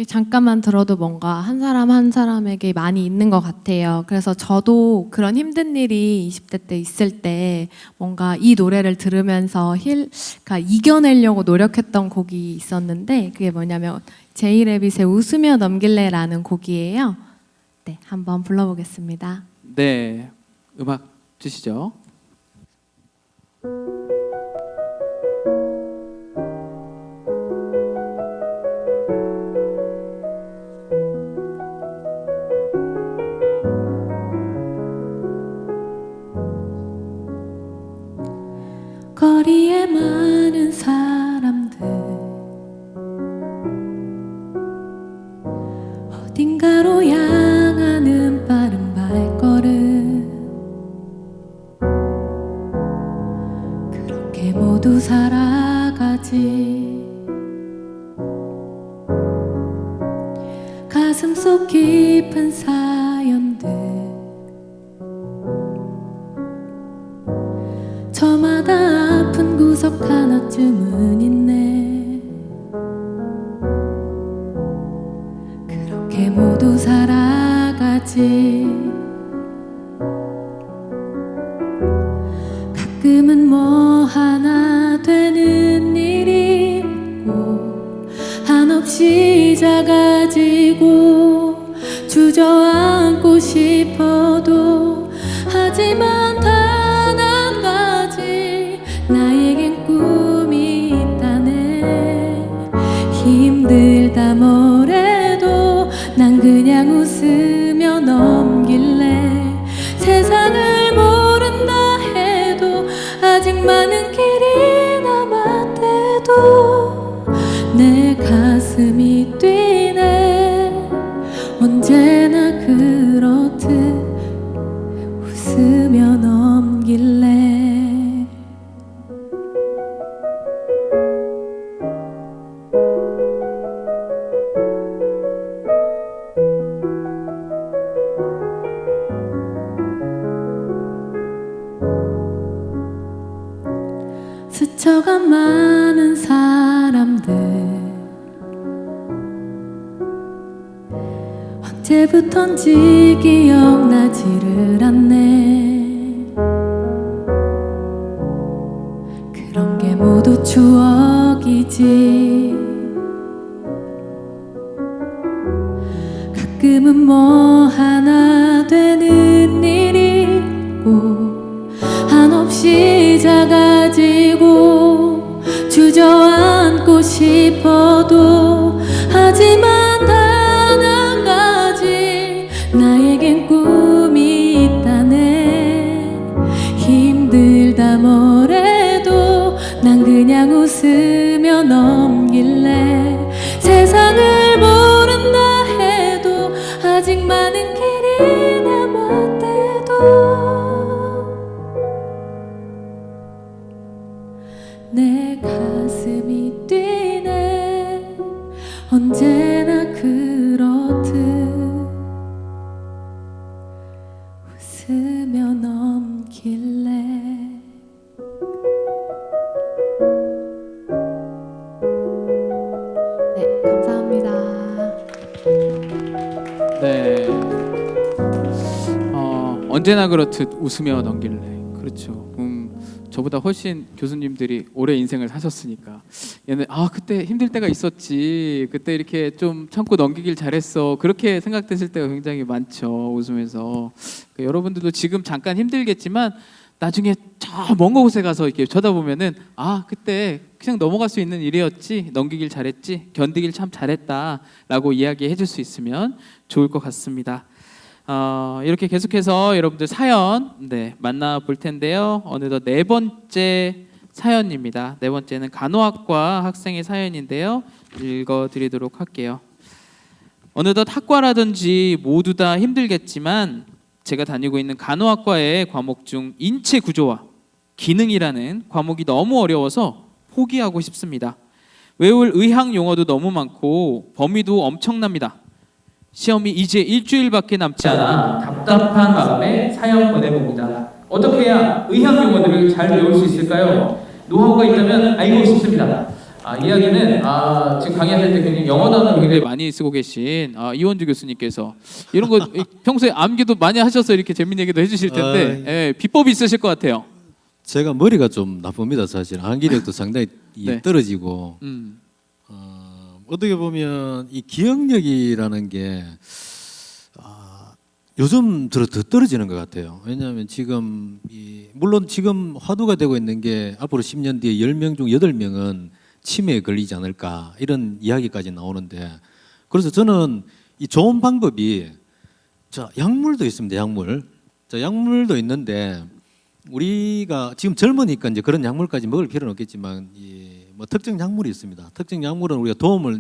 잠깐만 들어도 뭔가 한 사람 한 사람에게 많이 있는 것 같아요. 그래서 저도 그런 힘든 일이 20대 때 있을 때 뭔가 이 노래를 들으면서 그러니까 이겨내려고 노력했던 곡이 있었는데 그게 뭐냐면 제이레빗의 웃으며 넘길래라는 곡이에요. 네, 한번 불러보겠습니다. 네, 음악 주시죠. 거리에 많은 사람들 어딘가로 향하는 빠른 발걸음 그렇게 모두 살아가지 가슴속 깊은 사연들 저마다 아픈 구석 하나쯤은 있네 그렇게 모두 살아가지 가끔은 뭐 하나 되는 일이 있고 한없이 작아지고 주저앉고 싶어도 하지만 나에겐 꿈이 있다네 힘들다 뭐래도 난 그냥 웃으며 넘길래 세상을 모른다 해도 아직 많은 길이 남았대도 내 가슴이 뛰네 언제나 그렇듯 웃으며 넘길래 스쳐간 많은 사람들 언제부턴지 기억나지를 않네 그런 게 모두 추억이지 가끔은 뭐 하나 되는 일이 있고 한없이 작아지고 주저앉고 싶어도 하지만 단 한 가지 나에겐 꿈이 있다네 힘들다 뭐래도 난 그냥 웃으며 넘길래 세상을 모른다 해도 아직 많은 길이 남았대도 내 가슴이 뛰네 언제나 그렇듯 웃으며 넘길래 네, 감사합니다. 네. 언제나 그렇듯 웃으며 넘길래. 그렇죠. 저보다 훨씬 교수님들이 오래 인생을 사셨으니까 얘는 그때 힘들 때가 있었지, 그때 이렇게 좀 참고 넘기길 잘했어, 그렇게 생각되실 때가 굉장히 많죠. 웃으면서 여러분들도 지금 잠깐 힘들겠지만 나중에 저 먼 곳에 가서 이렇게 쳐다보면은 그때 그냥 넘어갈 수 있는 일이었지, 넘기길 잘했지, 견디길 참 잘했다라고 이야기해 줄 수 있으면 좋을 것 같습니다. 이렇게 계속해서 여러분들 사연 만나볼 텐데요. 어느덧 네 번째 사연입니다. 네 번째는 간호학과 학생의 사연인데요. 읽어드리도록 할게요. 어느덧 학과라든지 모두 다 힘들겠지만 제가 다니고 있는 간호학과의 과목 중 인체 구조와 기능이라는 과목이 너무 어려워서 포기하고 싶습니다. 외울 의학 용어도 너무 많고 범위도 엄청납니다. 시험이 이제 일주일밖에 남지 않아 답답한 마음에 사연 보내봅니다. 어떻게 해야 의학 용어들을 잘 외울 수 있을까요? 노하우가 있다면 알고 싶습니다. 이야기는 지금 강의하실 때 굉장히 영어 단어를 굉장히 많이 쓰고 계신 이원주 교수님께서 이런 거 평소에 암기도 많이 하셔서 이렇게 재밌는 얘기도 해주실 텐데 비법이 있으실 것 같아요. 제가 머리가 좀 나쁩니다. 사실 암기력도 상당히 네. 떨어지고 어떻게 보면 이 기억력이라는 게 요즘 들어 더 떨어지는 것 같아요. 왜냐하면 지금 물론 지금 화두가 되고 있는 게 앞으로 10년 뒤에 10명 중 8명은 치매에 걸리지 않을까 이런 이야기까지 나오는데, 그래서 저는 이 좋은 방법이 약물도 있습니다. 약물도 있는데 우리가 지금 젊으니까 이제 그런 약물까지 먹을 필요는 없겠지만 뭐 특정 약물이 있습니다. 특정 약물은 우리가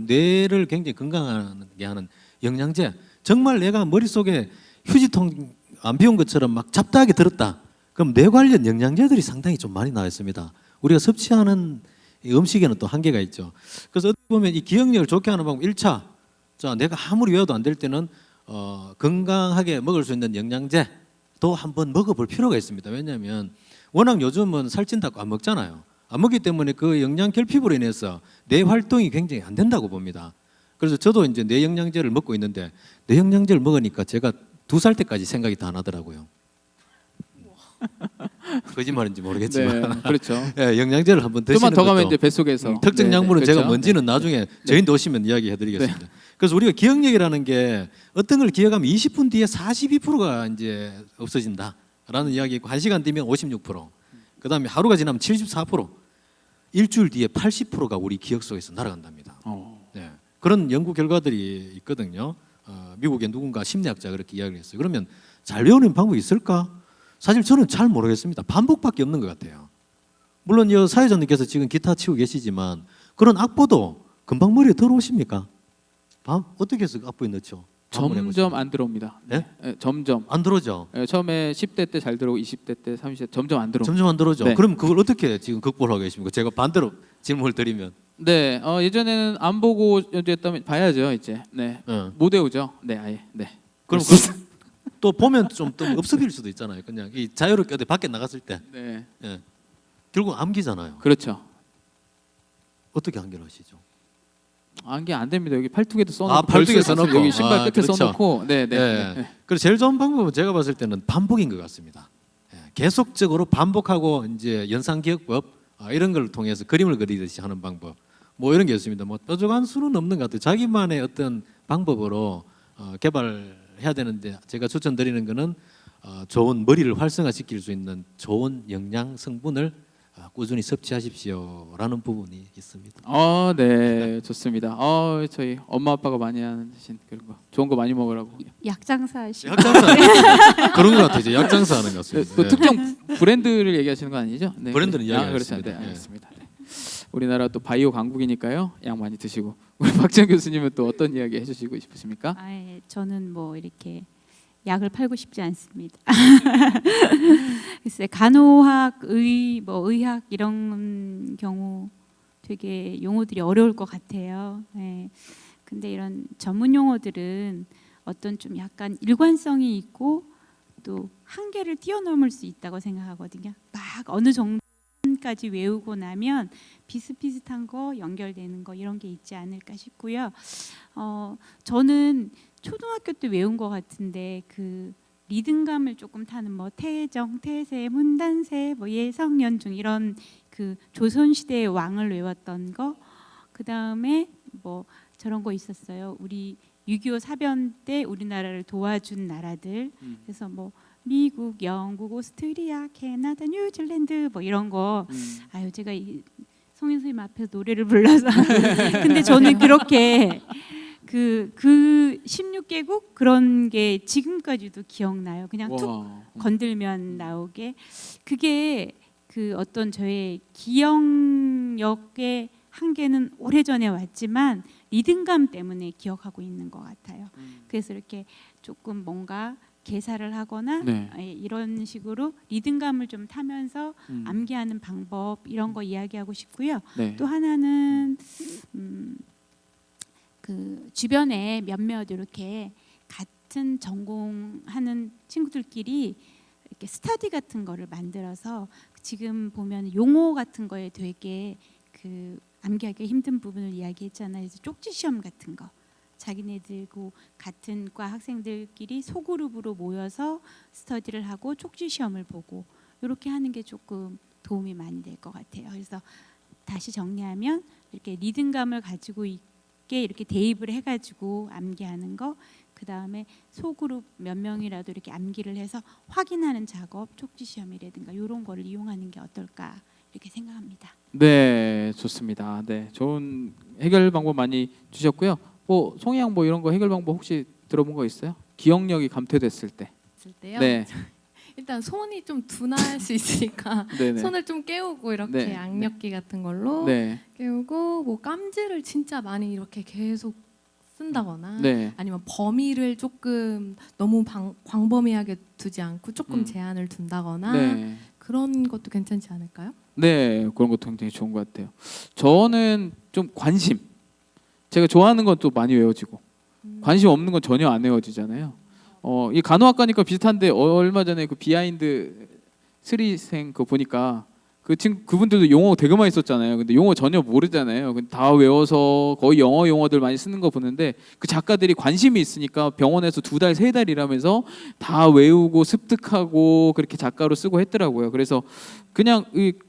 뇌를 굉장히 건강하게 하는 영양제. 정말 내가 머릿속에 휴지통 안 비운 것처럼 막 잡다하게 들었다. 그럼 뇌 관련 영양제들이 상당히 좀 많이 나와 있습니다. 우리가 섭취하는 이 음식에는 또 한계가 있죠. 그래서 어떻게 보면 이 기억력을 좋게 하는 방법 1차. 내가 아무리 외워도 안 될 때는 건강하게 먹을 수 있는 영양제도 한번 먹어볼 필요가 있습니다. 왜냐하면 워낙 요즘은 살찐다고 안 먹잖아요. 안 먹기 때문에 그 영양 결핍으로 인해서 뇌 활동이 굉장히 안 된다고 봅니다. 그래서 저도 이제 뇌 영양제를 먹고 있는데 뇌 영양제를 먹으니까 제가 2살 때까지 생각이 다 나더라고요. 거짓말인지 모르겠지만 네, 그렇죠. 영양제를 한번 드시는 좀만 더 가면 것도 이제 뱃속에서 특정 약물은 그렇죠. 제가 뭔지는 나중에 저희한테 오시면 이야기해드리겠습니다. 그래서 우리가 기억력이라는 게 어떤 걸 기억하면 20분 뒤에 42%가 이제 없어진다라는 이야기 있고 1시간 뒤면 56%, 그다음에 하루가 지나면 74%, 일주일 뒤에 80%가 우리 기억 속에서 날아간답니다. 네. 그런 연구 결과들이 있거든요. 미국의 누군가 심리학자가 그렇게 이야기를 했어요. 그러면 잘 외우는 방법이 있을까? 사실 저는 잘 모르겠습니다. 반복밖에 없는 것 같아요. 물론 이 사회자님께서 지금 기타 치고 계시지만 그런 악보도 금방 머리에 들어오십니까? 어떻게 해서 악보에 넣죠? 점점 안 들어옵니다. 네? 점점 안 들어오죠. 처음에 10대 때 잘 들어오고 20대 때 30대 점점 안 들어옵니다. 점점 안 들어오죠. 네. 그럼 그걸 어떻게 지금 극복을 하고 계십니까? 제가 반대로 질문을 드리면 예전에는 안 보고 했다면 봐야죠. 이제 못 외우죠. 아예 그럼 또 보면 좀 업습일 수도 있잖아요. 그냥 이 자유롭게 어디 밖에 나갔을 때 결국 암기잖아요. 그렇죠. 어떻게 암기를 하시죠? 암기 안 됩니다. 여기 팔뚝에도 써놓고 팔뚝에 써놓고 여기 신발 끝에 그렇죠. 써놓고 그래서 제일 좋은 방법은 제가 봤을 때는 반복인 것 같습니다. 계속적으로 반복하고 이제 연상기억법 이런 걸 통해서 그림을 그리듯이 하는 방법 뭐 이런 게 있습니다. 뭐 뾰족한 수는 없는 것 같아요. 자기만의 어떤 방법으로 개발해야 되는데 제가 추천드리는 거는 좋은 머리를 활성화시킬 수 있는 좋은 영양 성분을 꾸준히 섭취하십시오라는 부분이 있습니다. 네, 좋습니다. 저희 엄마 아빠가 많이 하신 그런 거 좋은 거 많이 먹으라고. 약장사 하시고 약장사 그런 것 같아요. 약장사 하는 것 같습니다. 또 특정 브랜드를 얘기하시는 거 아니죠? 브랜드는 이야기하겠습니다. 그렇죠. 알겠습니다. 우리나라 또 바이오 강국이니까요. 약 많이 드시고. 우리 박지원 교수님은 또 어떤 이야기 해주시고 싶으십니까? 저는 뭐 이렇게 약을 팔고 싶지 않습니다. 글쎄 간호학, 의학 이런 경우 되게 용어들이 어려울 것 같아요. 근데 이런 전문 용어들은 어떤 좀 약간 일관성이 있고 또 한계를 뛰어넘을 수 있다고 생각하거든요. 막 어느 정도까지 외우고 나면 비슷비슷한 거 연결되는 거 이런 게 있지 않을까 싶고요. 저는 초등학교 때 외운 것 같은데 그 리듬감을 조금 타는 뭐 태정, 태세, 문단세, 뭐 예성, 연중 이런 그 조선 시대의 왕을 외웠던 거. 그 다음에 뭐 저런 거 있었어요. 우리 6.25 사변 때 우리나라를 도와준 나라들. 그래서 뭐 미국, 영국, 오스트리아, 캐나다, 뉴질랜드 뭐 이런 거. 아유 제가 송인 선생님 앞에서 노래를 불러서 근데 저는 그렇게 그 16개국 그런 게 지금까지도 기억나요. 그냥 툭 와. 건들면 나오게. 그게 그 어떤 저의 기억력의 한계는 오래전에 왔지만 리듬감 때문에 기억하고 있는 것 같아요. 그래서 이렇게 조금 뭔가 개사를 하거나 네. 이런 식으로 리듬감을 좀 타면서 암기하는 방법 이런 거 이야기하고 싶고요. 네. 또 하나는 그 주변에 몇몇 이렇게 같은 전공하는 친구들끼리 이렇게 스터디 같은 거를 만들어서 지금 보면 용어 같은 거에 되게 그 암기하기 힘든 부분을 이야기했잖아요. 그래서 쪽지 시험 같은 거 자기네들고 같은 과 학생들끼리 소그룹으로 모여서 스터디를 하고 쪽지 시험을 보고 이렇게 하는 게 조금 도움이 많이 될 것 같아요. 그래서 다시 정리하면 이렇게 리듬감을 가지고 있게 이렇게 대입을 해가지고 암기하는 거, 그 다음에 소그룹 몇 명이라도 이렇게 암기를 해서 확인하는 작업, 쪽지 시험이라든가 이런 거를 이용하는 게 어떨까 이렇게 생각합니다. 네, 좋습니다. 네, 좋은 해결 방법 많이 주셨고요. 뭐 송이양 뭐 이런 거 해결 방법 혹시 들어본 거 있어요? 기억력이 감퇴됐을 때. 있을 때요. 네, 일단 손이 좀 둔할 수 있으니까 네, 네. 손을 좀 깨우고 이렇게 네, 악력기 같은 걸로 네, 깨우고 뭐 깜지를 진짜 많이 이렇게 계속 쓴다거나 네, 아니면 범위를 조금 너무 광범위하게 두지 않고 조금 제한을 둔다거나 네. 그런 것도 괜찮지 않을까요? 네, 그런 것도 굉장히 좋은 것 같아요. 저는 좀 관심. 제가 좋아하는 건 또 많이 외워지고 관심 없는 건 전혀 안 외워지잖아요. 이 간호학과니까 비슷한데 얼마 전에 그 비하인드 3생 그거 보니까 그분들도 용어 되게 많이 썼잖아요. 근데 용어 전혀 모르잖아요. 근데 다 외워서 거의 영어 용어들 많이 쓰는 거 보는데 그 작가들이 관심이 있으니까 병원에서 2달, 3달 일하면서 다 외우고 습득하고 그렇게 작가로 쓰고 했더라고요. 그래서 그냥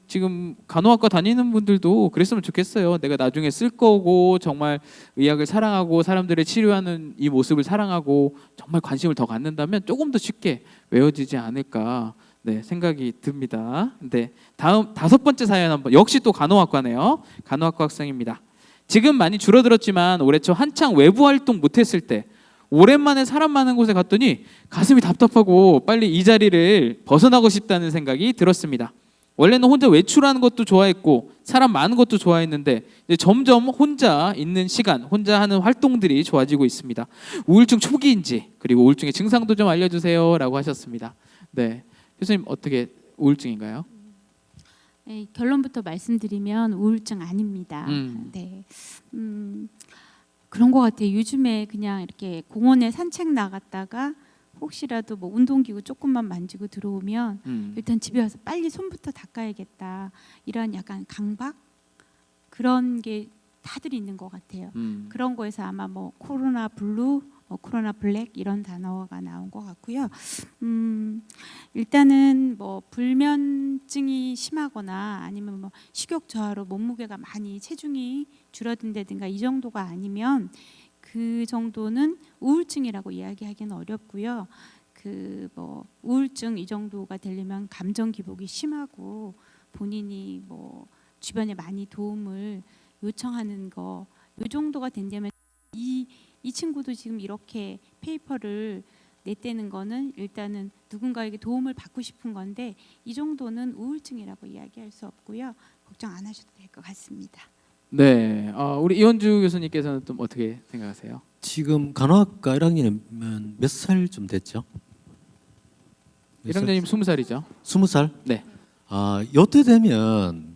지금 간호학과 다니는 분들도 그랬으면 좋겠어요. 내가 나중에 쓸 거고 정말 의학을 사랑하고 사람들의 치료하는 이 모습을 사랑하고 정말 관심을 더 갖는다면 조금 더 쉽게 외워지지 않을까. 네, 생각이 듭니다. 네, 다음 5번째 사연 한번 역시 또 간호학과네요. 간호학과 학생입니다. 지금 많이 줄어들었지만 올해 초 한창 외부 활동 못했을 때 오랜만에 사람 많은 곳에 갔더니 가슴이 답답하고 빨리 이 자리를 벗어나고 싶다는 생각이 들었습니다. 원래는 혼자 외출하는 것도 좋아했고 사람 많은 것도 좋아했는데 이제 점점 혼자 있는 시간, 혼자 하는 활동들이 좋아지고 있습니다. 우울증 초기인지 그리고 우울증의 증상도 좀 알려주세요라고 하셨습니다. 네. 교수님 어떻게 우울증인가요? 네, 결론부터 말씀드리면 우울증 아닙니다. 네, 그런 것 같아요. 요즘에 그냥 이렇게 공원에 산책 나갔다가 혹시라도 뭐 운동기구 조금만 만지고 들어오면 일단 집에 와서 빨리 손부터 닦아야겠다. 이런 약간 강박 그런 게 다들 있는 것 같아요. 그런 거에서 아마 뭐 코로나 블루, 코로나 블랙 이런 단어가 나온 것 같고요. 일단은 뭐 불면증이 심하거나 아니면 뭐 식욕 저하로 몸무게가 많이 체중이 줄어든다든가 이 정도가 아니면 그 정도는 우울증이라고 이야기하기는 어렵고요. 그 뭐 우울증 이 정도가 되려면 감정 기복이 심하고 본인이 뭐 주변에 많이 도움을 요청하는 거 이 정도가 된다면 이 친구도 지금 이렇게 페이퍼를 냈다는 거는 일단은 누군가에게 도움을 받고 싶은 건데 이 정도는 우울증이라고 이야기할 수 없고요. 걱정 안 하셔도 될 것 같습니다. 네, 우리 이원주 교수님께서는 좀 어떻게 생각하세요? 지금 간호학과 1학년이면 몇 살쯤 됐죠? 1학년이면 20살이죠. 20살? 네. 요때 되면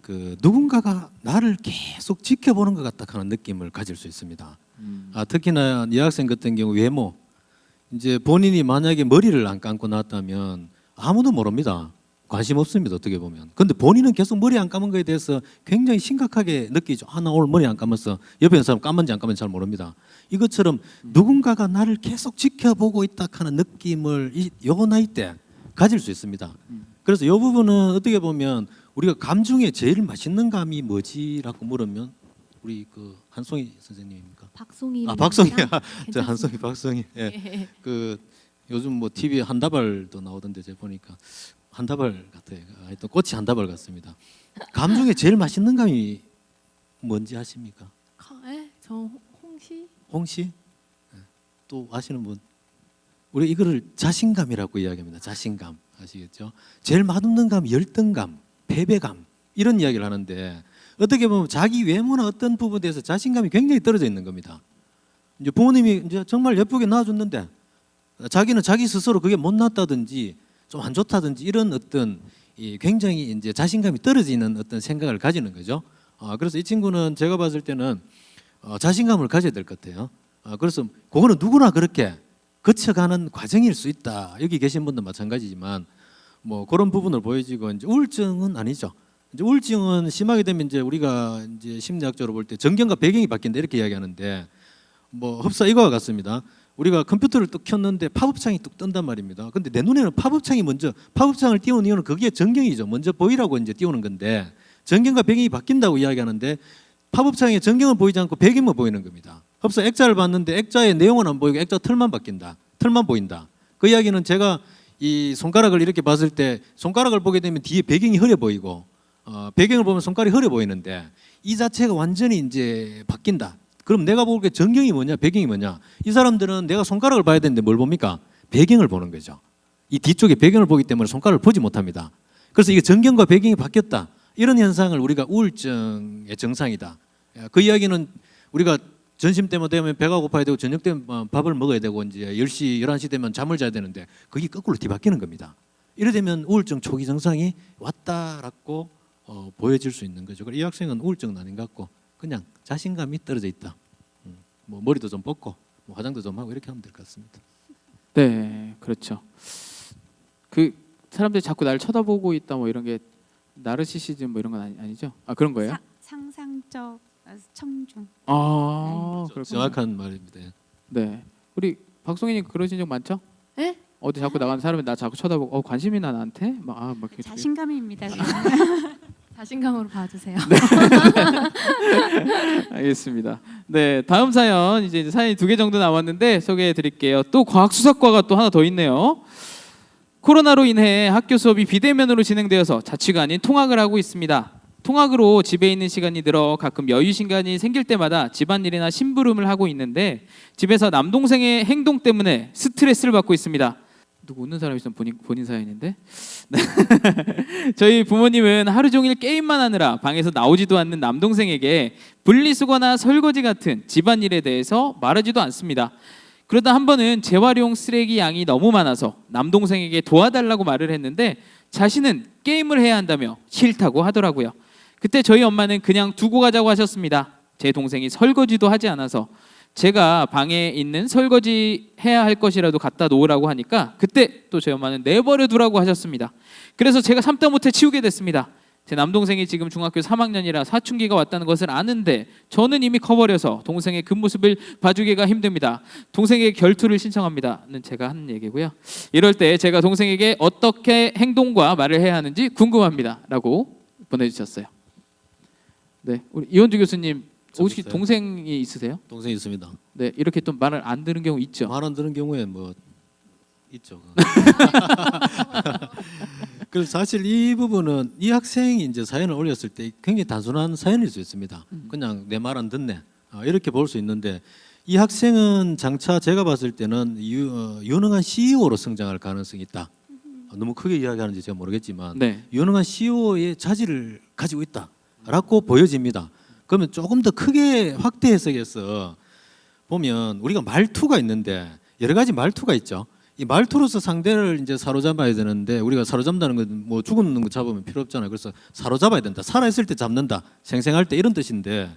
그 누군가가 나를 계속 지켜보는 것 같다 하는 느낌을 가질 수 있습니다. 특히나 여학생 같은 경우 외모, 이제 본인이 만약에 머리를 안 감고 났다면 아무도 모릅니다. 관심 없습니다. 어떻게 보면. 근데 본인은 계속 머리 안 감은 거에 대해서 굉장히 심각하게 느끼죠. 아, 나 오늘 머리 안 감았어. 옆에 있는 사람 감았는지 안 감았는지 잘 모릅니다. 이것처럼 누군가가 나를 계속 지켜보고 있다 하는 느낌을 요 나이 때 가질 수 있습니다. 그래서 이 부분은 어떻게 보면 우리가 감 중에 제일 맛있는 감이 뭐지라고 물으면 우리 그 한송이 선생님입니까? 박송이. 아, 박송이야. 저 한송이 박송이. 예. 그 요즘 뭐 TV에 한다발도 나오던데 제가 보니까 한다발 같아요. 하여튼 꽃이 한다발 같습니다. 감 중에 제일 맛있는 감이 뭔지 아십니까? 저 홍시. 홍시? 예. 또 아시는 분? 우리 이거를 자신감이라고 이야기합니다. 자신감 아시겠죠? 제일 맛없는 감, 열등감, 패배감 이런 이야기를 하는데 어떻게 보면 자기 외모나 어떤 부분에 대해서 자신감이 굉장히 떨어져 있는 겁니다. 이제 부모님이 이제 정말 예쁘게 낳아줬는데 자기는 자기 스스로 그게 못났다든지 좀 안 좋다든지 이런 어떤 굉장히 이제 자신감이 떨어지는 어떤 생각을 가지는 거죠. 그래서 이 친구는 제가 봤을 때는 자신감을 가져야 될 것 같아요. 그래서 그거는 누구나 그렇게 거쳐가는 과정일 수 있다. 여기 계신 분도 마찬가지지만 뭐 그런 부분을 보여지고 이제 우울증은 아니죠. 이제 우울증은 심하게 되면 이제 우리가 이제 심리학적으로 볼 때 전경과 배경이 바뀐다 이렇게 이야기하는데 뭐 흡사 이거와 같습니다. 우리가 컴퓨터를 뚝 켰는데 팝업창이 뚝 뜬단 말입니다. 근데 내 눈에는 팝업창이 먼저 팝업창을 띄우는 이유는 그게 전경이죠. 먼저 보이라고 이제 띄우는 건데 전경과 배경이 바뀐다고 이야기하는데 팝업창에 전경은 보이지 않고 배경만 보이는 겁니다. 흡사 액자를 봤는데 액자의 내용은 안 보이고 액자 털만 바뀐다. 털만 보인다. 그 이야기는 제가 이 손가락을 이렇게 봤을 때 손가락을 보게 되면 뒤에 배경이 흐려 보이고 배경을 보면 손가락이 흐려 보이는데 이 자체가 완전히 이제 바뀐다. 그럼 내가 볼 게 전경이 뭐냐 배경이 뭐냐 이 사람들은 내가 손가락을 봐야 되는데 뭘 봅니까? 배경을 보는 거죠. 이 뒤쪽에 배경을 보기 때문에 손가락을 보지 못합니다. 그래서 이게 전경과 배경이 바뀌었다. 이런 현상을 우리가 우울증의 증상이다. 그 이야기는 우리가 점심 때만 되면 배가 고파야 되고 저녁 때면 밥을 먹어야 되고 이제 10시 11시 되면 잠을 자야 되는데 그게 거꾸로 뒤바뀌는 겁니다. 이래 되면 우울증 초기 증상이 왔다라고 보여질 수 있는 거죠. 이 학생은 우울증은 아닌 것 같고 그냥 자신감이 떨어져 있다. 뭐 머리도 좀 뽑고 뭐 화장도 좀 하고 이렇게 하면 될 것 같습니다. 네, 그렇죠. 그 사람들이 자꾸 날 쳐다보고 있다 뭐 이런 게 나르시시즘 뭐 이런 건 아니죠? 아 그런 거예요? 상상적 청중. 아, 그렇군요. 정확한 말입니다. 네, 우리 박송희님 그러신 적 많죠? 네? 어디 자꾸 나가는 사람이 나 자꾸 쳐다보고 관심 있나 나한테? 막 이렇게 자신감입니다. 자신감으로 봐주세요. 알겠습니다. 네, 다음 사연 이제 사연이 2개 정도 남았는데 소개해 드릴게요. 또 과학 수사과가 또 하나 더 있네요. 코로나로 인해 학교 수업이 비대면으로 진행되어서 자취가 아닌 통학을 하고 있습니다. 통학으로 집에 있는 시간이 늘어 가끔 여유 시간이 생길 때마다 집안일이나 심부름을 하고 있는데 집에서 남동생의 행동 때문에 스트레스를 받고 있습니다. 누구 웃는 사람이 있으면 본인 사연인데. 네. 저희 부모님은 하루 종일 게임만 하느라 방에서 나오지도 않는 남동생에게 분리수거나 설거지 같은 집안일에 대해서 말하지도 않습니다. 그러다 한 번은 재활용 쓰레기 양이 너무 많아서 남동생에게 도와달라고 말을 했는데 자신은 게임을 해야 한다며 싫다고 하더라고요. 그때 저희 엄마는 그냥 두고 가자고 하셨습니다. 제 동생이 설거지도 하지 않아서 제가 방에 있는 설거지 해야 할 것이라도 갖다 놓으라고 하니까 그때 또 저희 엄마는 내버려 두라고 하셨습니다. 그래서 제가 참다 못해 치우게 됐습니다. 제 남동생이 지금 중학교 3학년이라 사춘기가 왔다는 것을 아는데 저는 이미 커버려서 동생의 그 모습을 봐주기가 힘듭니다. 동생에게 결투를 신청합니다는 제가 하는 얘기고요. 이럴 때 제가 동생에게 어떻게 행동과 말을 해야 하는지 궁금합니다 라고 보내주셨어요. 네, 우리 이원주 교수님 혹시 있어요. 동생이 있으세요? 동생이 있습니다. 네, 이렇게 또 말을 안 듣는 경우 있죠. 말 안 듣는 경우에 뭐 있죠. 그래서 사실 이 부분은 이 학생이 이제 사연을 올렸을 때 굉장히 단순한 사연일 수 있습니다. 그냥 내 말 안 듣네 이렇게 볼 수 있는데 이 학생은 장차 제가 봤을 때는 유능한 CEO로 성장할 가능성이 있다. 너무 크게 이야기하는지 제가 모르겠지만 네. 유능한 CEO의 자질을 가지고 있다라고 보여집니다. 그러면 조금 더 크게 확대 해석해서 보면 우리가 말투가 있는데 여러 가지 말투가 있죠. 이 말투로서 상대를 이제 사로잡아야 되는데 우리가 사로잡는다는 건 뭐 죽는 거 잡으면 필요 없잖아요. 그래서 사로잡아야 된다. 살아 있을 때 잡는다. 생생할 때 이런 뜻인데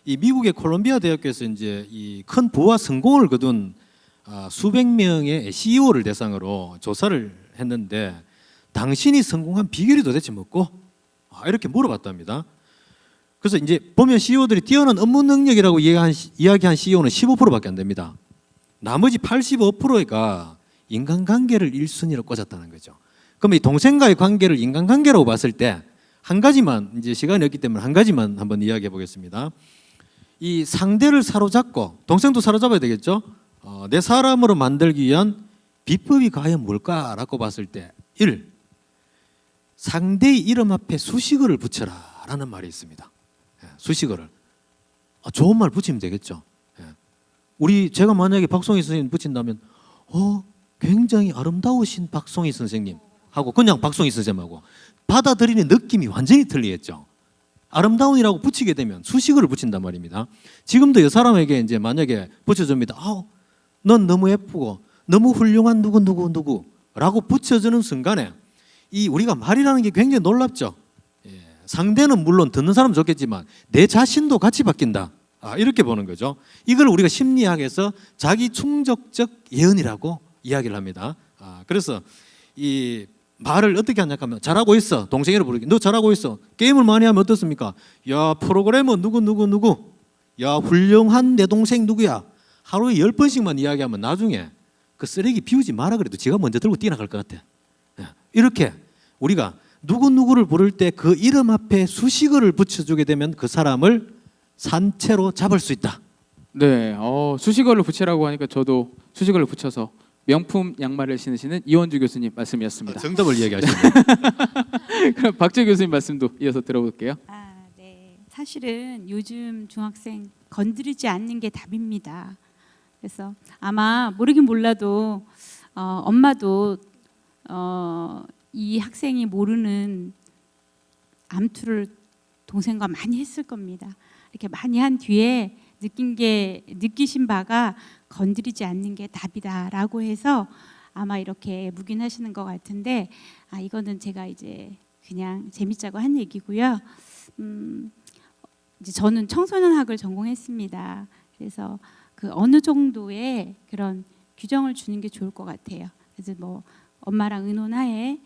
이 미국의 콜롬비아 대학교에서 이제 이 큰 부와 성공을 거둔 수백 명의 CEO를 대상으로 조사를 했는데 당신이 성공한 비결이 도대체 뭐고? 이렇게 물어봤답니다. 그래서 이제 보면 CEO들이 뛰어난 업무 능력이라고 이야기한 CEO는 15%밖에 안 됩니다. 나머지 85%가 인간관계를 1순위로 꽂았다는 거죠. 그럼 이 동생과의 관계를 인간관계라고 봤을 때 한 가지만, 이제 시간이 없기 때문에 한 가지만 한번 이야기해 보겠습니다. 이 상대를 사로잡고, 동생도 사로잡아야 되겠죠. 내 사람으로 만들기 위한 비법이 과연 뭘까라고 봤을 때 1. 상대의 이름 앞에 수식어를 붙여라 라는 말이 있습니다. 수식어를. 좋은 말 붙이면 되겠죠. 제가 만약에 박송희 선생님 붙인다면 굉장히 아름다우신 박송희 선생님 하고 그냥 박송희 선생님하고 받아들이는 느낌이 완전히 틀리겠죠. 아름다운이라고 붙이게 되면 수식어를 붙인단 말입니다. 지금도 이 사람에게 이제 만약에 붙여줍니다. 넌 너무 예쁘고 너무 훌륭한 누구라고 붙여주는 순간에 이 우리가 말이라는 게 굉장히 놀랍죠. 상대는 물론 듣는 사람은 좋겠지만 내 자신도 같이 바뀐다. 이렇게 보는 거죠. 이걸 우리가 심리학에서 자기 충족적 예언이라고 이야기를 합니다. 그래서 이 말을 어떻게 하냐 하면 잘하고 있어. 동생이라 부르기. 너 잘하고 있어. 게임을 많이 하면 어떻습니까? 야, 프로그래머 누구. 야, 훌륭한 내 동생 누구야. 하루에 10번씩만 이야기하면 나중에 그 쓰레기 비우지 마라 그래도 지가 먼저 들고 뛰어나갈 것 같아. 이렇게 우리가 누구를 부를 때 그 이름 앞에 수식어를 붙여주게 되면 그 사람을 산채로 잡을 수 있다. 네, 수식어를 붙이라고 하니까 저도 수식어를 붙여서 명품 양말을 신으시는 이원주 교수님 말씀이었습니다. 정답을 이야기하시네요. 그럼 박재 교수님 말씀도 이어서 들어볼게요. 네. 사실은 요즘 중학생 건드리지 않는 게 답입니다. 그래서 아마 모르긴 몰라도 엄마도 이 학생이 모르는 암투를 동생과 많이 했을 겁니다. 이렇게 많이 한 뒤에 느끼신 바가 건드리지 않는 게 답이다라고 해서 아마 이렇게 묵인하시는 것 같은데 이거는 제가 이제 그냥 재밌자고 한 얘기고요. 이제 저는 청소년학을 전공했습니다. 그래서 그 어느 정도의 그런 규정을 주는 게 좋을 것 같아요. 그래서 뭐 엄마랑 의논하에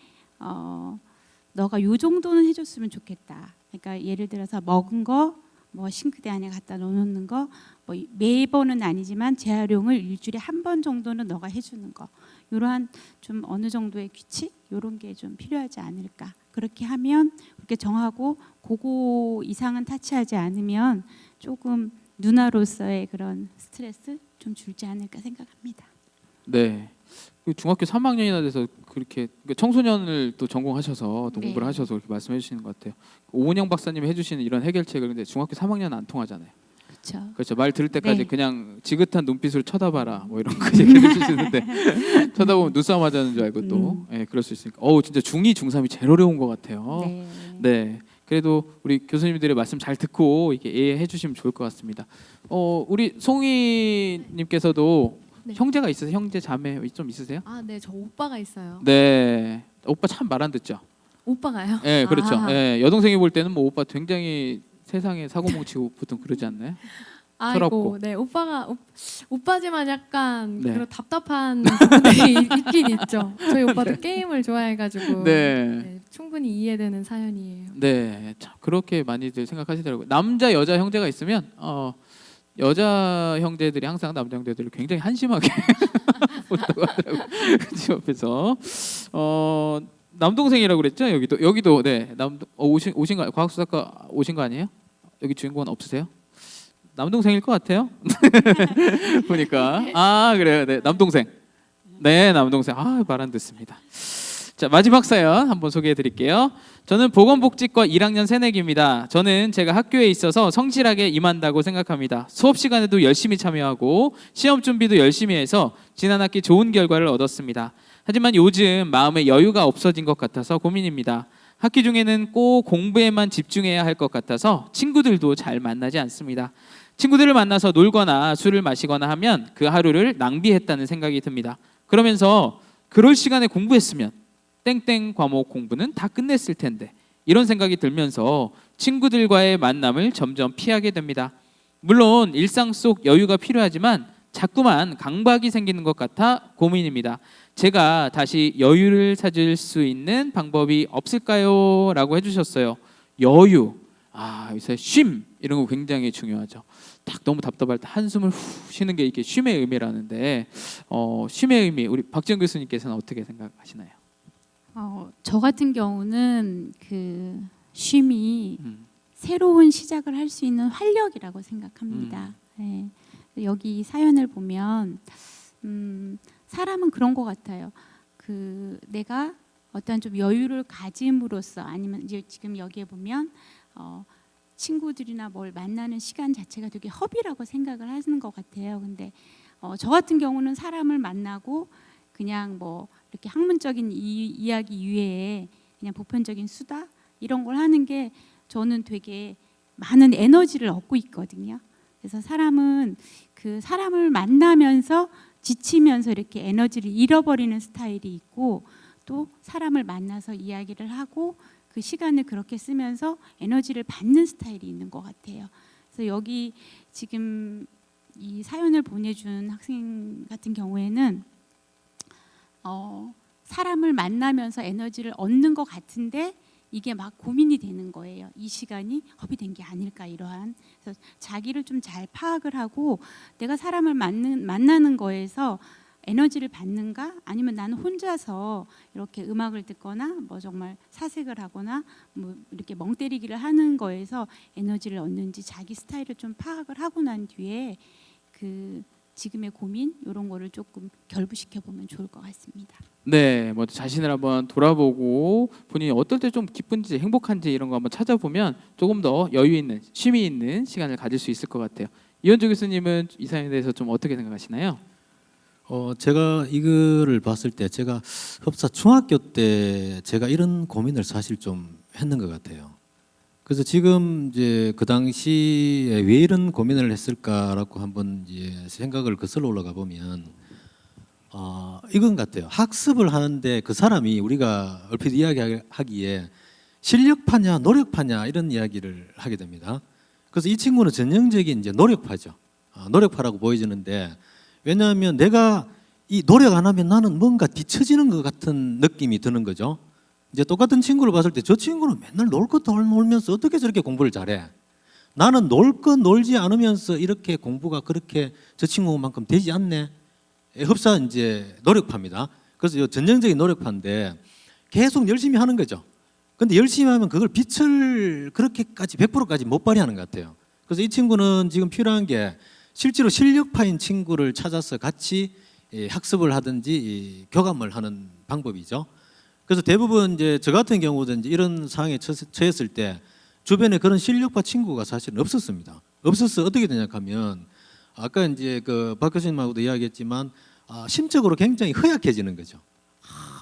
너가 요 정도는 해줬으면 좋겠다. 그러니까 예를 들어서 먹은 거 뭐 싱크대 안에 갖다 넣어놓는 거 뭐 매번은 아니지만 재활용을 일주일에 한 번 정도는 너가 해주는 거 이러한 좀 어느 정도의 규칙 이런 게 좀 필요하지 않을까. 그렇게 하면 그렇게 정하고 그거 이상은 타치하지 않으면 조금 누나로서의 그런 스트레스 좀 줄지 않을까 생각합니다. 네. 중학교 3학년이나 돼서 그렇게 청소년을 또 전공하셔서 또 공부를 하셔서 그렇게 말씀해 주시는 것 같아요. 오은영 박사님이 해주시는 이런 해결책을 근데 중학교 3학년은 안 통하잖아요. 그렇죠. 말 들을 때까지 그냥 지긋한 눈빛으로 쳐다봐라 뭐 이런 거 얘기해 주시는데 쳐다보면 눈싸움 하자는 줄 알고 또 그럴 수 있으니까 진짜 중2, 중3이 제일 어려운 것 같아요. 네. 그래도 우리 교수님들의 말씀 잘 듣고 이렇게 이해해 주시면 좋을 것 같습니다. 우리 송이님께서도 형제가 있으세요? 형제 자매 좀 있으세요? 네, 저 오빠가 있어요. 네, 오빠 참 말 안 듣죠. 오빠가요? 네, 그렇죠. 여동생이 볼 때는 뭐 오빠 굉장히 세상에 사고뭉치고 보통 그러지 않나요? 아이고, 네, 오빠지만 약간 그런 답답한 부분들이 있긴 있죠. 저희 오빠도 게임을 좋아해가지고 충분히 이해되는 사연이에요. 네, 참 그렇게 많이들 생각하시더라고요. 남자 여자 형제가 있으면 여자 형제들이 항상 남자 형제들을 굉장히 한심하게 본다고 하더라고요. 그 옆에서 남동생이라고 그랬죠? 여기도 네 오신 거 과학수사과 오신 거 아니에요? 여기 주인공은 없으세요? 남동생일 것 같아요. 보니까 그래요. 네 남동생. 네 남동생. 말 안 듣습니다. 자 마지막 사연 한번 소개해 드릴게요. 저는 보건복지과 1학년 새내기입니다. 저는 제가 학교에 있어서 성실하게 임한다고 생각합니다. 수업 시간에도 열심히 참여하고 시험 준비도 열심히 해서 지난 학기 좋은 결과를 얻었습니다. 하지만 요즘 마음에 여유가 없어진 것 같아서 고민입니다. 학기 중에는 꼭 공부에만 집중해야 할 것 같아서 친구들도 잘 만나지 않습니다. 친구들을 만나서 놀거나 술을 마시거나 하면 그 하루를 낭비했다는 생각이 듭니다. 그러면서 그럴 시간에 공부했으면 땡땡 과목 공부는 다 끝냈을 텐데 이런 생각이 들면서 친구들과의 만남을 점점 피하게 됩니다. 물론 일상 속 여유가 필요하지만 자꾸만 강박이 생기는 것 같아 고민입니다. 제가 다시 여유를 찾을 수 있는 방법이 없을까요? 라고 해주셨어요. 여유, 요새 쉼 이런 거 굉장히 중요하죠. 딱 너무 답답할 때 한숨을 후 쉬는 게 이게 쉼의 의미라는데 쉼의 의미 우리 박지영 교수님께서는 어떻게 생각하시나요? 저 같은 경우는 그 쉼이 새로운 시작을 할 수 있는 활력이라고 생각합니다. 네. 여기 사연을 보면 사람은 그런 것 같아요. 그 내가 어떤 좀 여유를 가짐으로써 아니면 이제 지금 여기에 보면 친구들이나 뭘 만나는 시간 자체가 되게 허비라고 생각을 하는 것 같아요. 근데 저 같은 경우는 사람을 만나고 그냥 뭐 이렇게 학문적인 이야기 이외에 그냥 보편적인 수다 이런 걸 하는 게 저는 되게 많은 에너지를 얻고 있거든요. 그래서 사람은 그 사람을 만나면서 지치면서 이렇게 에너지를 잃어버리는 스타일이 있고 또 사람을 만나서 이야기를 하고 그 시간을 그렇게 쓰면서 에너지를 받는 스타일이 있는 것 같아요. 그래서 여기 지금 이 사연을 보내준 학생 같은 경우에는 사람을 만나면서 에너지를 얻는 것 같은데 이게 막 고민이 되는 거예요. 이 시간이 허비된 게 아닐까 이러한. 그래서 자기를 좀 잘 파악을 하고 내가 사람을 만나는 거에서 에너지를 받는가 아니면 나는 혼자서 이렇게 음악을 듣거나 뭐 정말 사색을 하거나 뭐 이렇게 멍 때리기를 하는 거에서 에너지를 얻는지 자기 스타일을 좀 파악을 하고 난 뒤에 그 지금의 고민 이런 거를 조금 결부시켜 보면 좋을 것 같습니다. 네, 뭐 자신을 한번 돌아보고 본인이 어떨 때 좀 기쁜지 행복한지 이런 거 한번 찾아보면 조금 더 여유 있는 쉼이 있는 시간을 가질 수 있을 것 같아요. 이현주 교수님은 이 사연에 대해서 좀 어떻게 생각하시나요? 제가 이거를 봤을 때 제가 흡사 중학교 때 제가 이런 고민을 사실 좀 했는 것 같아요. 그래서 지금 이제 그 당시에 왜 이런 고민을 했을까라고 한번 이제 생각을 거슬러 올라가 보면 이건 같아요. 학습을 하는데 그 사람이 우리가 얼핏 이야기하기에 실력파냐 노력파냐 이런 이야기를 하게 됩니다. 그래서 이 친구는 전형적인 이제 노력파죠. 노력파라고 보여지는데 왜냐하면 내가 이 노력 안 하면 나는 뭔가 뒤처지는 것 같은 느낌이 드는 거죠. 이제 똑같은 친구를 봤을 때 저 친구는 맨날 놀 것 놀면서 어떻게 저렇게 공부를 잘해? 나는 놀 것 놀지 않으면서 이렇게 공부가 그렇게 저 친구만큼 되지 않네. 흡사 이제 노력파입니다. 그래서 전형적인 노력파인데 계속 열심히 하는 거죠. 근데 열심히 하면 그걸 빛을 그렇게까지 100%까지 못 발휘하는 것 같아요. 그래서 이 친구는 지금 필요한 게 실제로 실력파인 친구를 찾아서 같이 학습을 하든지 교감을 하는 방법이죠. 그래서 대부분 이제 저 같은 경우도 이제 이런 상황에 처했을 때 주변에 그런 실력파 친구가 사실은 없었습니다. 없어서 어떻게 되냐 하면 아까 이제 그 박 교수님하고도 이야기했지만 심적으로 굉장히 허약해지는 거죠.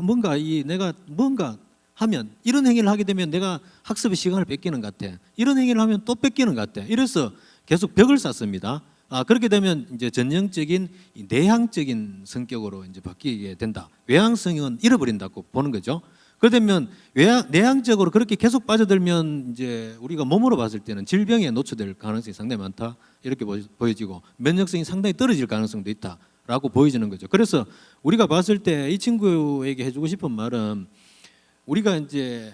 뭔가 내가 뭔가 하면 이런 행위를 하게 되면 내가 학습의 시간을 뺏기는 것 같아. 이런 행위를 하면 또 뺏기는 것 같아. 이래서 계속 벽을 쌓습니다. 그렇게 되면 이제 전형적인 내향적인 성격으로 이제 바뀌게 된다. 외향성은 잃어버린다고 보는 거죠. 그러면 내향적으로 그렇게 계속 빠져들면 이제 우리가 몸으로 봤을 때는 질병에 노출될 가능성이 상당히 많다. 이렇게 보여지고 면역성이 상당히 떨어질 가능성도 있다라고 보여지는 거죠. 그래서 우리가 봤을 때 이 친구에게 해주고 싶은 말은 우리가 이제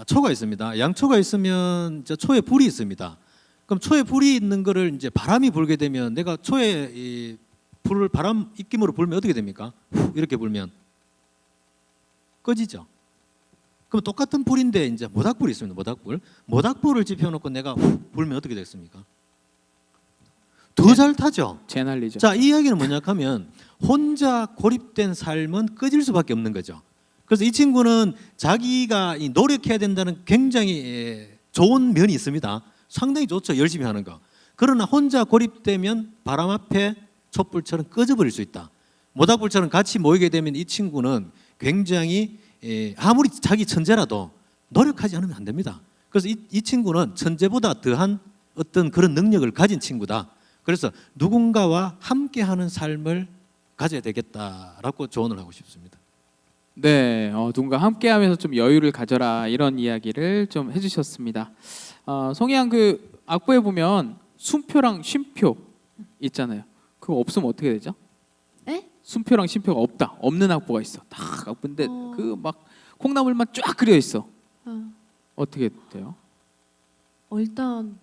초가 있습니다. 양초가 있으면 초에 불이 있습니다. 그럼 초에 불이 있는 거를 이제 바람이 불게 되면 내가 초에 이 불을 바람 입김으로 불면 어떻게 됩니까? 이렇게 불면 꺼지죠. 그럼 똑같은 불인데 이제 모닥불이 있습니다. 모닥불을 지펴놓고 내가 불면 어떻게 됐습니까? 더 잘 타죠. 제 난리죠. 자, 이 이야기는 뭐냐 하면 혼자 고립된 삶은 꺼질 수밖에 없는 거죠. 그래서 이 친구는 자기가 노력해야 된다는 굉장히 좋은 면이 있습니다. 상당히 좋죠. 열심히 하는 거. 그러나 혼자 고립되면 바람 앞에 촛불처럼 꺼져버릴 수 있다. 모닥불처럼 같이 모이게 되면 이 친구는 굉장히 아무리 자기 천재라도 노력하지 않으면 안 됩니다. 그래서 이 친구는 천재보다 더한 어떤 그런 능력을 가진 친구다. 그래서 누군가와 함께하는 삶을 가져야 되겠다라고 조언을 하고 싶습니다. 네, 누군가 함께하면서 좀 여유를 가져라 이런 이야기를 좀 해주셨습니다. 송이양 그 악보에 보면 숨표랑 쉼표 있잖아요. 그거 없으면 어떻게 되죠? 에? 순표랑 쉼표가 없다. 없는 학부가 있어. 딱 근데 어. 그 막 콩나물만 쫙 그려 있어. 어. 어떻게 돼요? 일단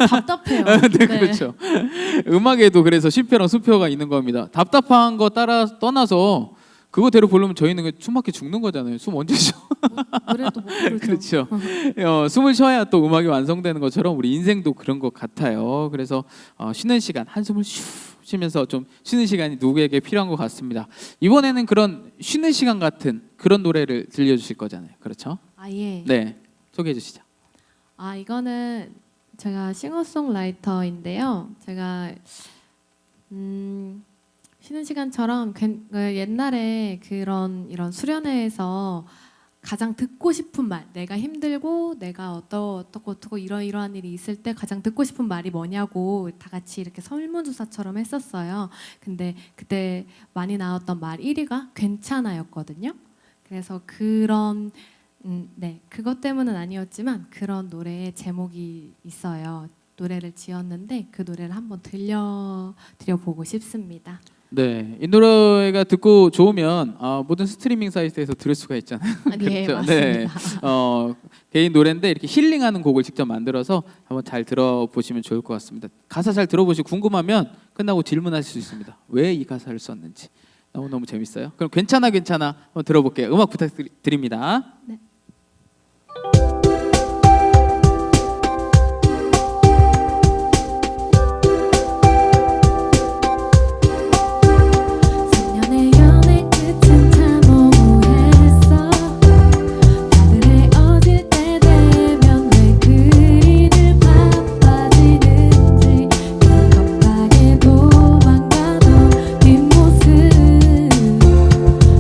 답답해요. 네, 그렇죠. 음악에도 그래서 쉼표랑 순표가 있는 겁니다. 답답한 거 떠나서 그거대로 부르면 저희는 숨 막혀 죽는 거잖아요. 숨 언제 쉬어? 노래도 못 부르죠. 그렇죠. 숨을 쉬어야 또 음악이 완성되는 것처럼 우리 인생도 그런 것 같아요. 그래서 쉬는 시간, 한숨을 슉 쉬면서 좀 쉬는 시간이 누구에게 필요한 것 같습니다. 이번에는 그런 쉬는 시간 같은 그런 노래를 들려주실 거잖아요. 그렇죠? 예. 네, 소개해 주시죠. 이거는 제가 싱어송라이터인데요. 제가 쉬는 시간처럼 옛날에 이런 수련회에서 가장 듣고 싶은 말, 내가 힘들고 내가 어떻고 이러이러한 일이 있을 때 가장 듣고 싶은 말이 뭐냐고 다 같이 이렇게 설문조사처럼 했었어요. 근데 그때 많이 나왔던 말 1위가 괜찮아였거든요. 그래서 그것 때문은 아니었지만 그런 노래의 제목이 있어요. 노래를 지었는데 그 노래를 한번 들려드려보고 싶습니다. 네, 이 노래가 듣고 좋으면 모든 스트리밍 사이트에서 들을 수가 있잖아요. 네, 그렇죠? 맞습니다. 네, 개인 노래인데 이렇게 힐링하는 곡을 직접 만들어서 한번 잘 들어보시면 좋을 것 같습니다. 가사 잘 들어보시고 궁금하면 끝나고 질문하실 수 있습니다. 왜 이 가사를 썼는지. 너무 재밌어요. 그럼 괜찮아 한번 들어볼게요. 음악 부탁드립니다. 네.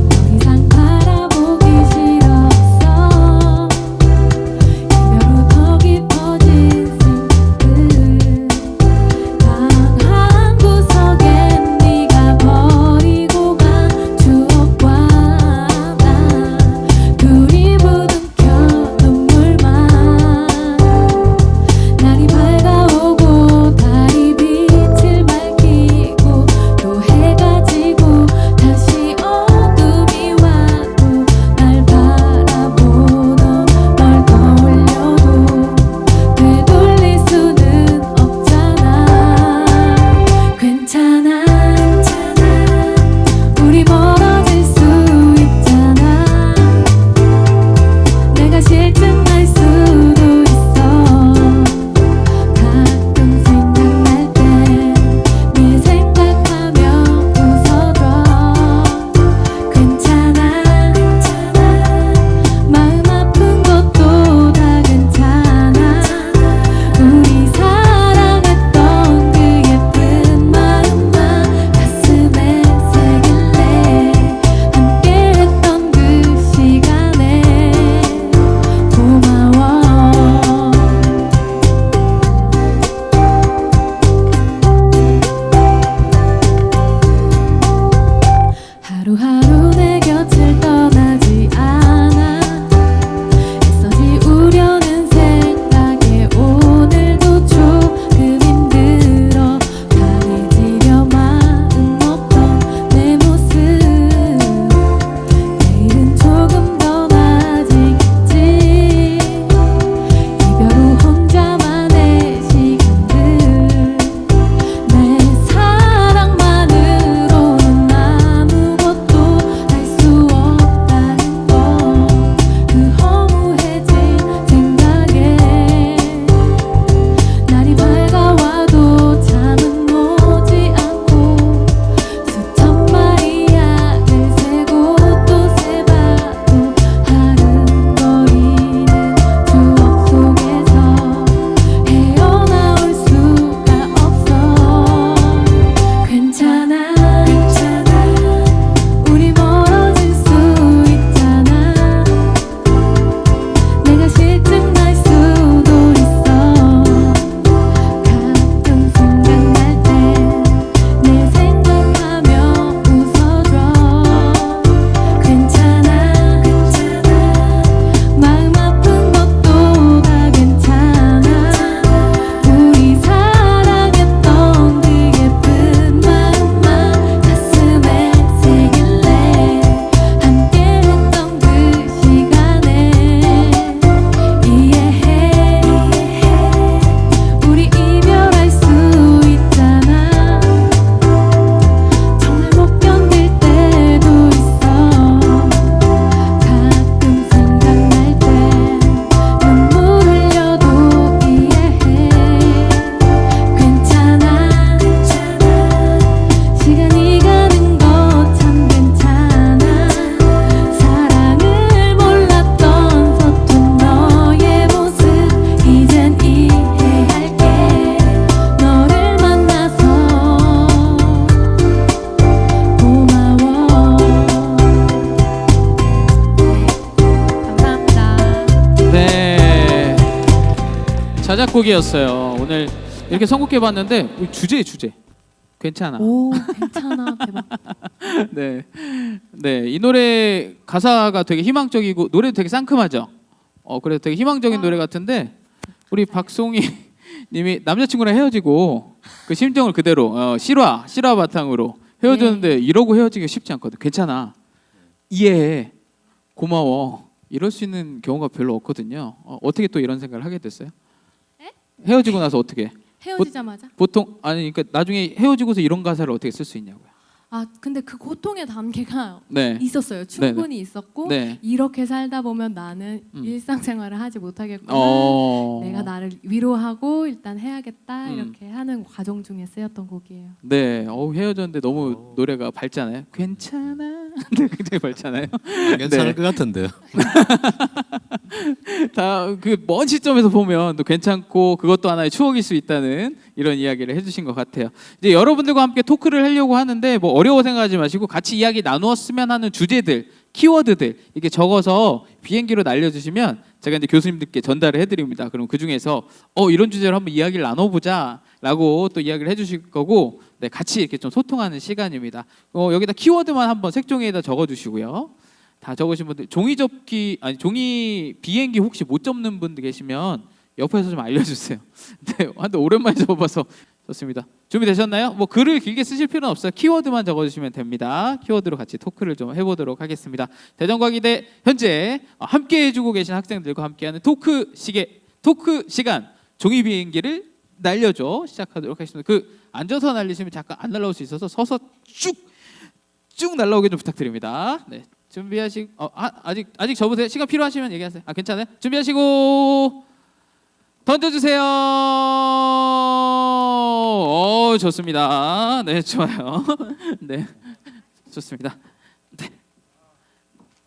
더 이상 바라보기 싫었어. 자작곡이었어요. 오늘 이렇게 선곡해봤는데 주제 괜찮아. 오, 괜찮아. 대박. 네, 네, 이 노래 가사가 되게 희망적이고 노래도 되게 상큼하죠. 그래서 되게 희망적인 노래 같은데 우리 박송이님이 남자친구랑 헤어지고 그 심정을 그대로 실화 바탕으로 헤어졌는데 이러고 헤어지기가 쉽지 않거든. 괜찮아, 이해해, 고마워. 이럴 수 있는 경우가 별로 없거든요. 어떻게 또 이런 생각을 하게 됐어요? 헤어지고 나서 어떻게? 헤어지자마자? 보통 아니 그러니까 나중에 헤어지고서 이런 가사를 어떻게 쓸 수 있냐고요. 아, 근데 그 고통의 단계가 네. 있었어요. 충분히 있었고 네. 이렇게 살다 보면 나는 일상생활을 하지 못하겠구나. 내가 나를 위로하고 일단 해야겠다 이렇게 하는 과정 중에 쓰였던 곡이에요. 네. 헤어졌는데 너무 노래가 밝잖아요. 괜찮아. 네, 굉장히 밝잖아요. 괜찮을 네. 것 같은데요. 다 그 먼 시점에서 보면 또 괜찮고 그것도 하나의 추억일 수 있다는 이런 이야기를 해주신 것 같아요. 이제 여러분들과 함께 토크를 하려고 하는데 뭐 어려워 생각하지 마시고 같이 이야기 나누었으면 하는 주제들, 키워드들 이렇게 적어서 비행기로 날려주시면 제가 이제 교수님들께 전달을 해드립니다. 그럼 그 중에서 이런 주제로 한번 이야기를 나눠보자라고 또 이야기를 해주실 거고, 네, 같이 이렇게 좀 소통하는 시간입니다. 여기다 키워드만 한번 색종이에다 적어주시고요. 다 적으신 분들 종이 비행기 혹시 못 접는 분들 계시면 옆에서 좀 알려주세요. 네, 한데 오랜만에 접어봐서 좋습니다. 준비되셨나요? 뭐 글을 길게 쓰실 필요는 없어요. 키워드만 적어주시면 됩니다. 키워드로 같이 토크를 좀 해보도록 하겠습니다. 대전과기대 현재 함께 해주고 계신 학생들과 함께하는 토크 시간 종이 비행기를 날려줘 시작하도록 하겠습니다. 그 앉아서 날리시면 잠깐 안 날라올 수 있어서 서서 쭉 날라오게 좀 부탁드립니다. 네. 준비하시고 아직 접으세요. 시간 필요하시면 얘기하세요. 괜찮아요? 준비하시고 던져주세요. 좋습니다. 네, 좋아요. 네, 좋습니다. 네,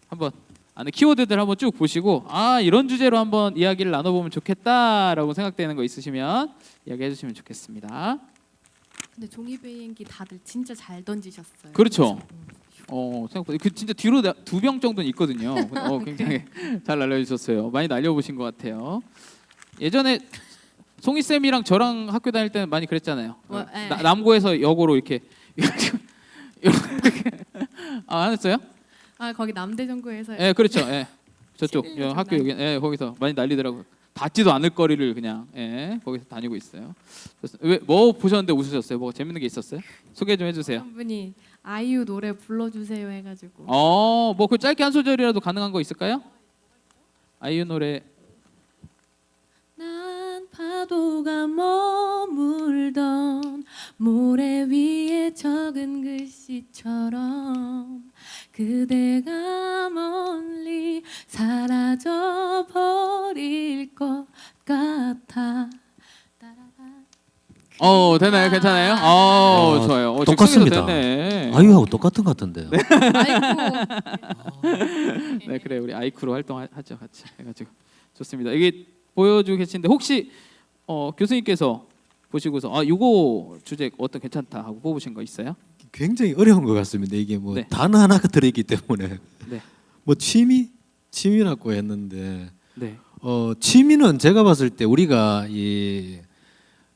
한번 안에 키워드들 한번 쭉 보시고 이런 주제로 한번 이야기를 나눠보면 좋겠다라고 생각되는 거 있으시면 이야기해 주시면 좋겠습니다. 근데 종이 비행기 다들 진짜 잘 던지셨어요. 그렇죠. 생각보다 진짜 뒤로 2병 정도는 있거든요. 굉장히 잘 날려주셨어요. 많이 날려보신 것 같아요. 예전에 송이 쌤이랑 저랑 학교 다닐 때는 많이 그랬잖아요. 남고에서 역으로 이렇게 안 했어요? 거기 남대전구에서. 네, 그렇죠. 예, 저쪽 시민의 학교 여기 거기서 많이 날리더라고요. 닿지도 않을 거리를 그냥 거기서 다니고 있어요. 왜 뭐 보셨는데 웃으셨어요? 뭐 재밌는 게 있었어요? 소개 좀 해주세요. 한 분이 아이유 노래 불러주세요 해가지고. 뭐 그 짧게 한 소절이라도 가능한 거 있을까요? 아이유 노래. 난 파도가 머물던 모래 위에 적은 글씨처럼 그대가 멀리 사라져 버릴 것 같아. 되나요? 괜찮아요? 좋아요. 똑같습니다. 됐네. 아이유하고 똑같은 것 같은데요. 네, 그래 우리 아이쿠로 활동하죠 같이 해가지고 좋습니다. 이게 보여주고 계신데 혹시 교수님께서 보시고서 이거 주제 어떤 괜찮다 하고 뽑으신 거 있어요? 굉장히 어려운 것 같습니다. 이게 뭐 네. 단어 하나가 들어있기 때문에 네. 뭐 취미라고 했는데 네. 취미는 제가 봤을 때 우리가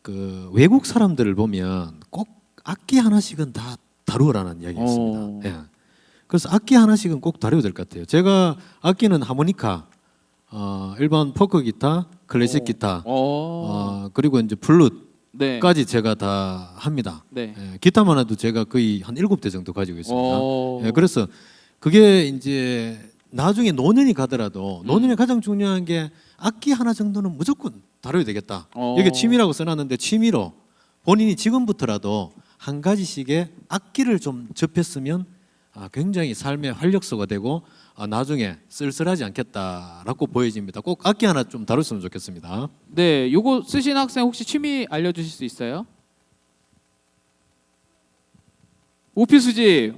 그 외국 사람들을 보면 꼭 악기 하나씩은 다 다루라는 이야기였습니다. 예. 그래서 악기 하나씩은 꼭 다뤄야 될 것 같아요. 제가 악기는 하모니카, 일반 포크 기타, 클래식 기타, 그리고 이제 플룻까지 제가 다 합니다. 네. 예, 기타만 해도 제가 거의 한 7대 정도 가지고 있습니다. 예, 그래서 그게 이제 나중에 노년이 가더라도 노년에 가장 중요한 게 악기 하나 정도는 무조건 다뤄야 되겠다. 이게 취미라고 써놨는데 취미로 본인이 지금부터라도 한 가지씩의 악기를 좀 접했으면 굉장히 삶의 활력소가 되고 나중에 쓸쓸하지 않겠다라고 보여집니다. 꼭 악기 하나 좀 다뤘으면 좋겠습니다. 네, 요거 쓰신 학생 혹시 취미 알려주실 수 있어요? 우피 수집.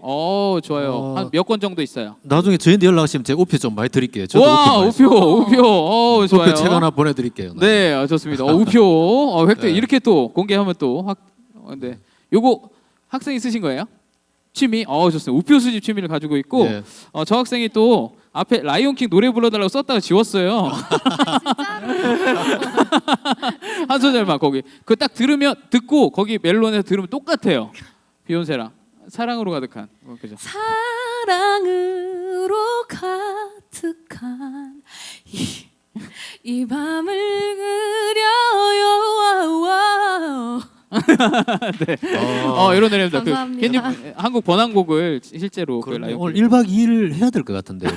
좋아요. 한 몇 권 정도 있어요? 나중에 저희한테 연락하시면 제가 우표 좀 많이 드릴게요. 저도 와, 우표. 좋아요. 우표 책 하나 보내드릴게요. 네, 좋습니다. 우표 획득. 네. 이렇게 또 공개하면 또 네, 요거 학생이 쓰신 거예요? 취미? 좋습니다. 우표 수집 취미를 가지고 있고 네. 저 학생이 또 앞에 라이온킹 노래 불러달라고 썼다가 지웠어요. 한 소절만 거기. 그 딱 들으면 듣고 거기 멜론에서 들으면 똑같아요. 비욘세랑 사랑으로 가득한. 그죠? 사랑으로 가득한 이 밤을 그려요. 네. 이런 노래입니다. 그 감사합니다. 캔디 한국 번안곡을 실제로 그 그럼 라이온킹. 오늘 1박 2일 해야 될 것 같은데요.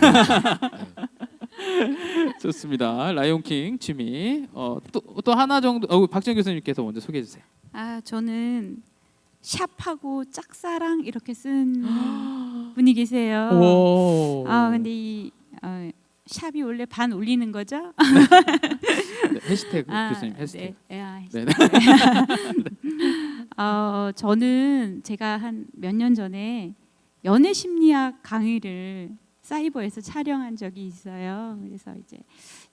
좋습니다. 라이온킹 취미. 또 하나 정도. 박정 교수님께서 먼저 소개해 주세요. 저는 샵하고 짝사랑 이렇게 쓴 분이 계세요. 오. 근데 이 샵이 원래 반 올리는 거죠? 네, 해시태그 교수님 네. 해시태그. 해시태그. 저는 제가 한 몇 년 전에 연애 심리학 강의를 사이버에서 촬영한 적이 있어요. 그래서 이제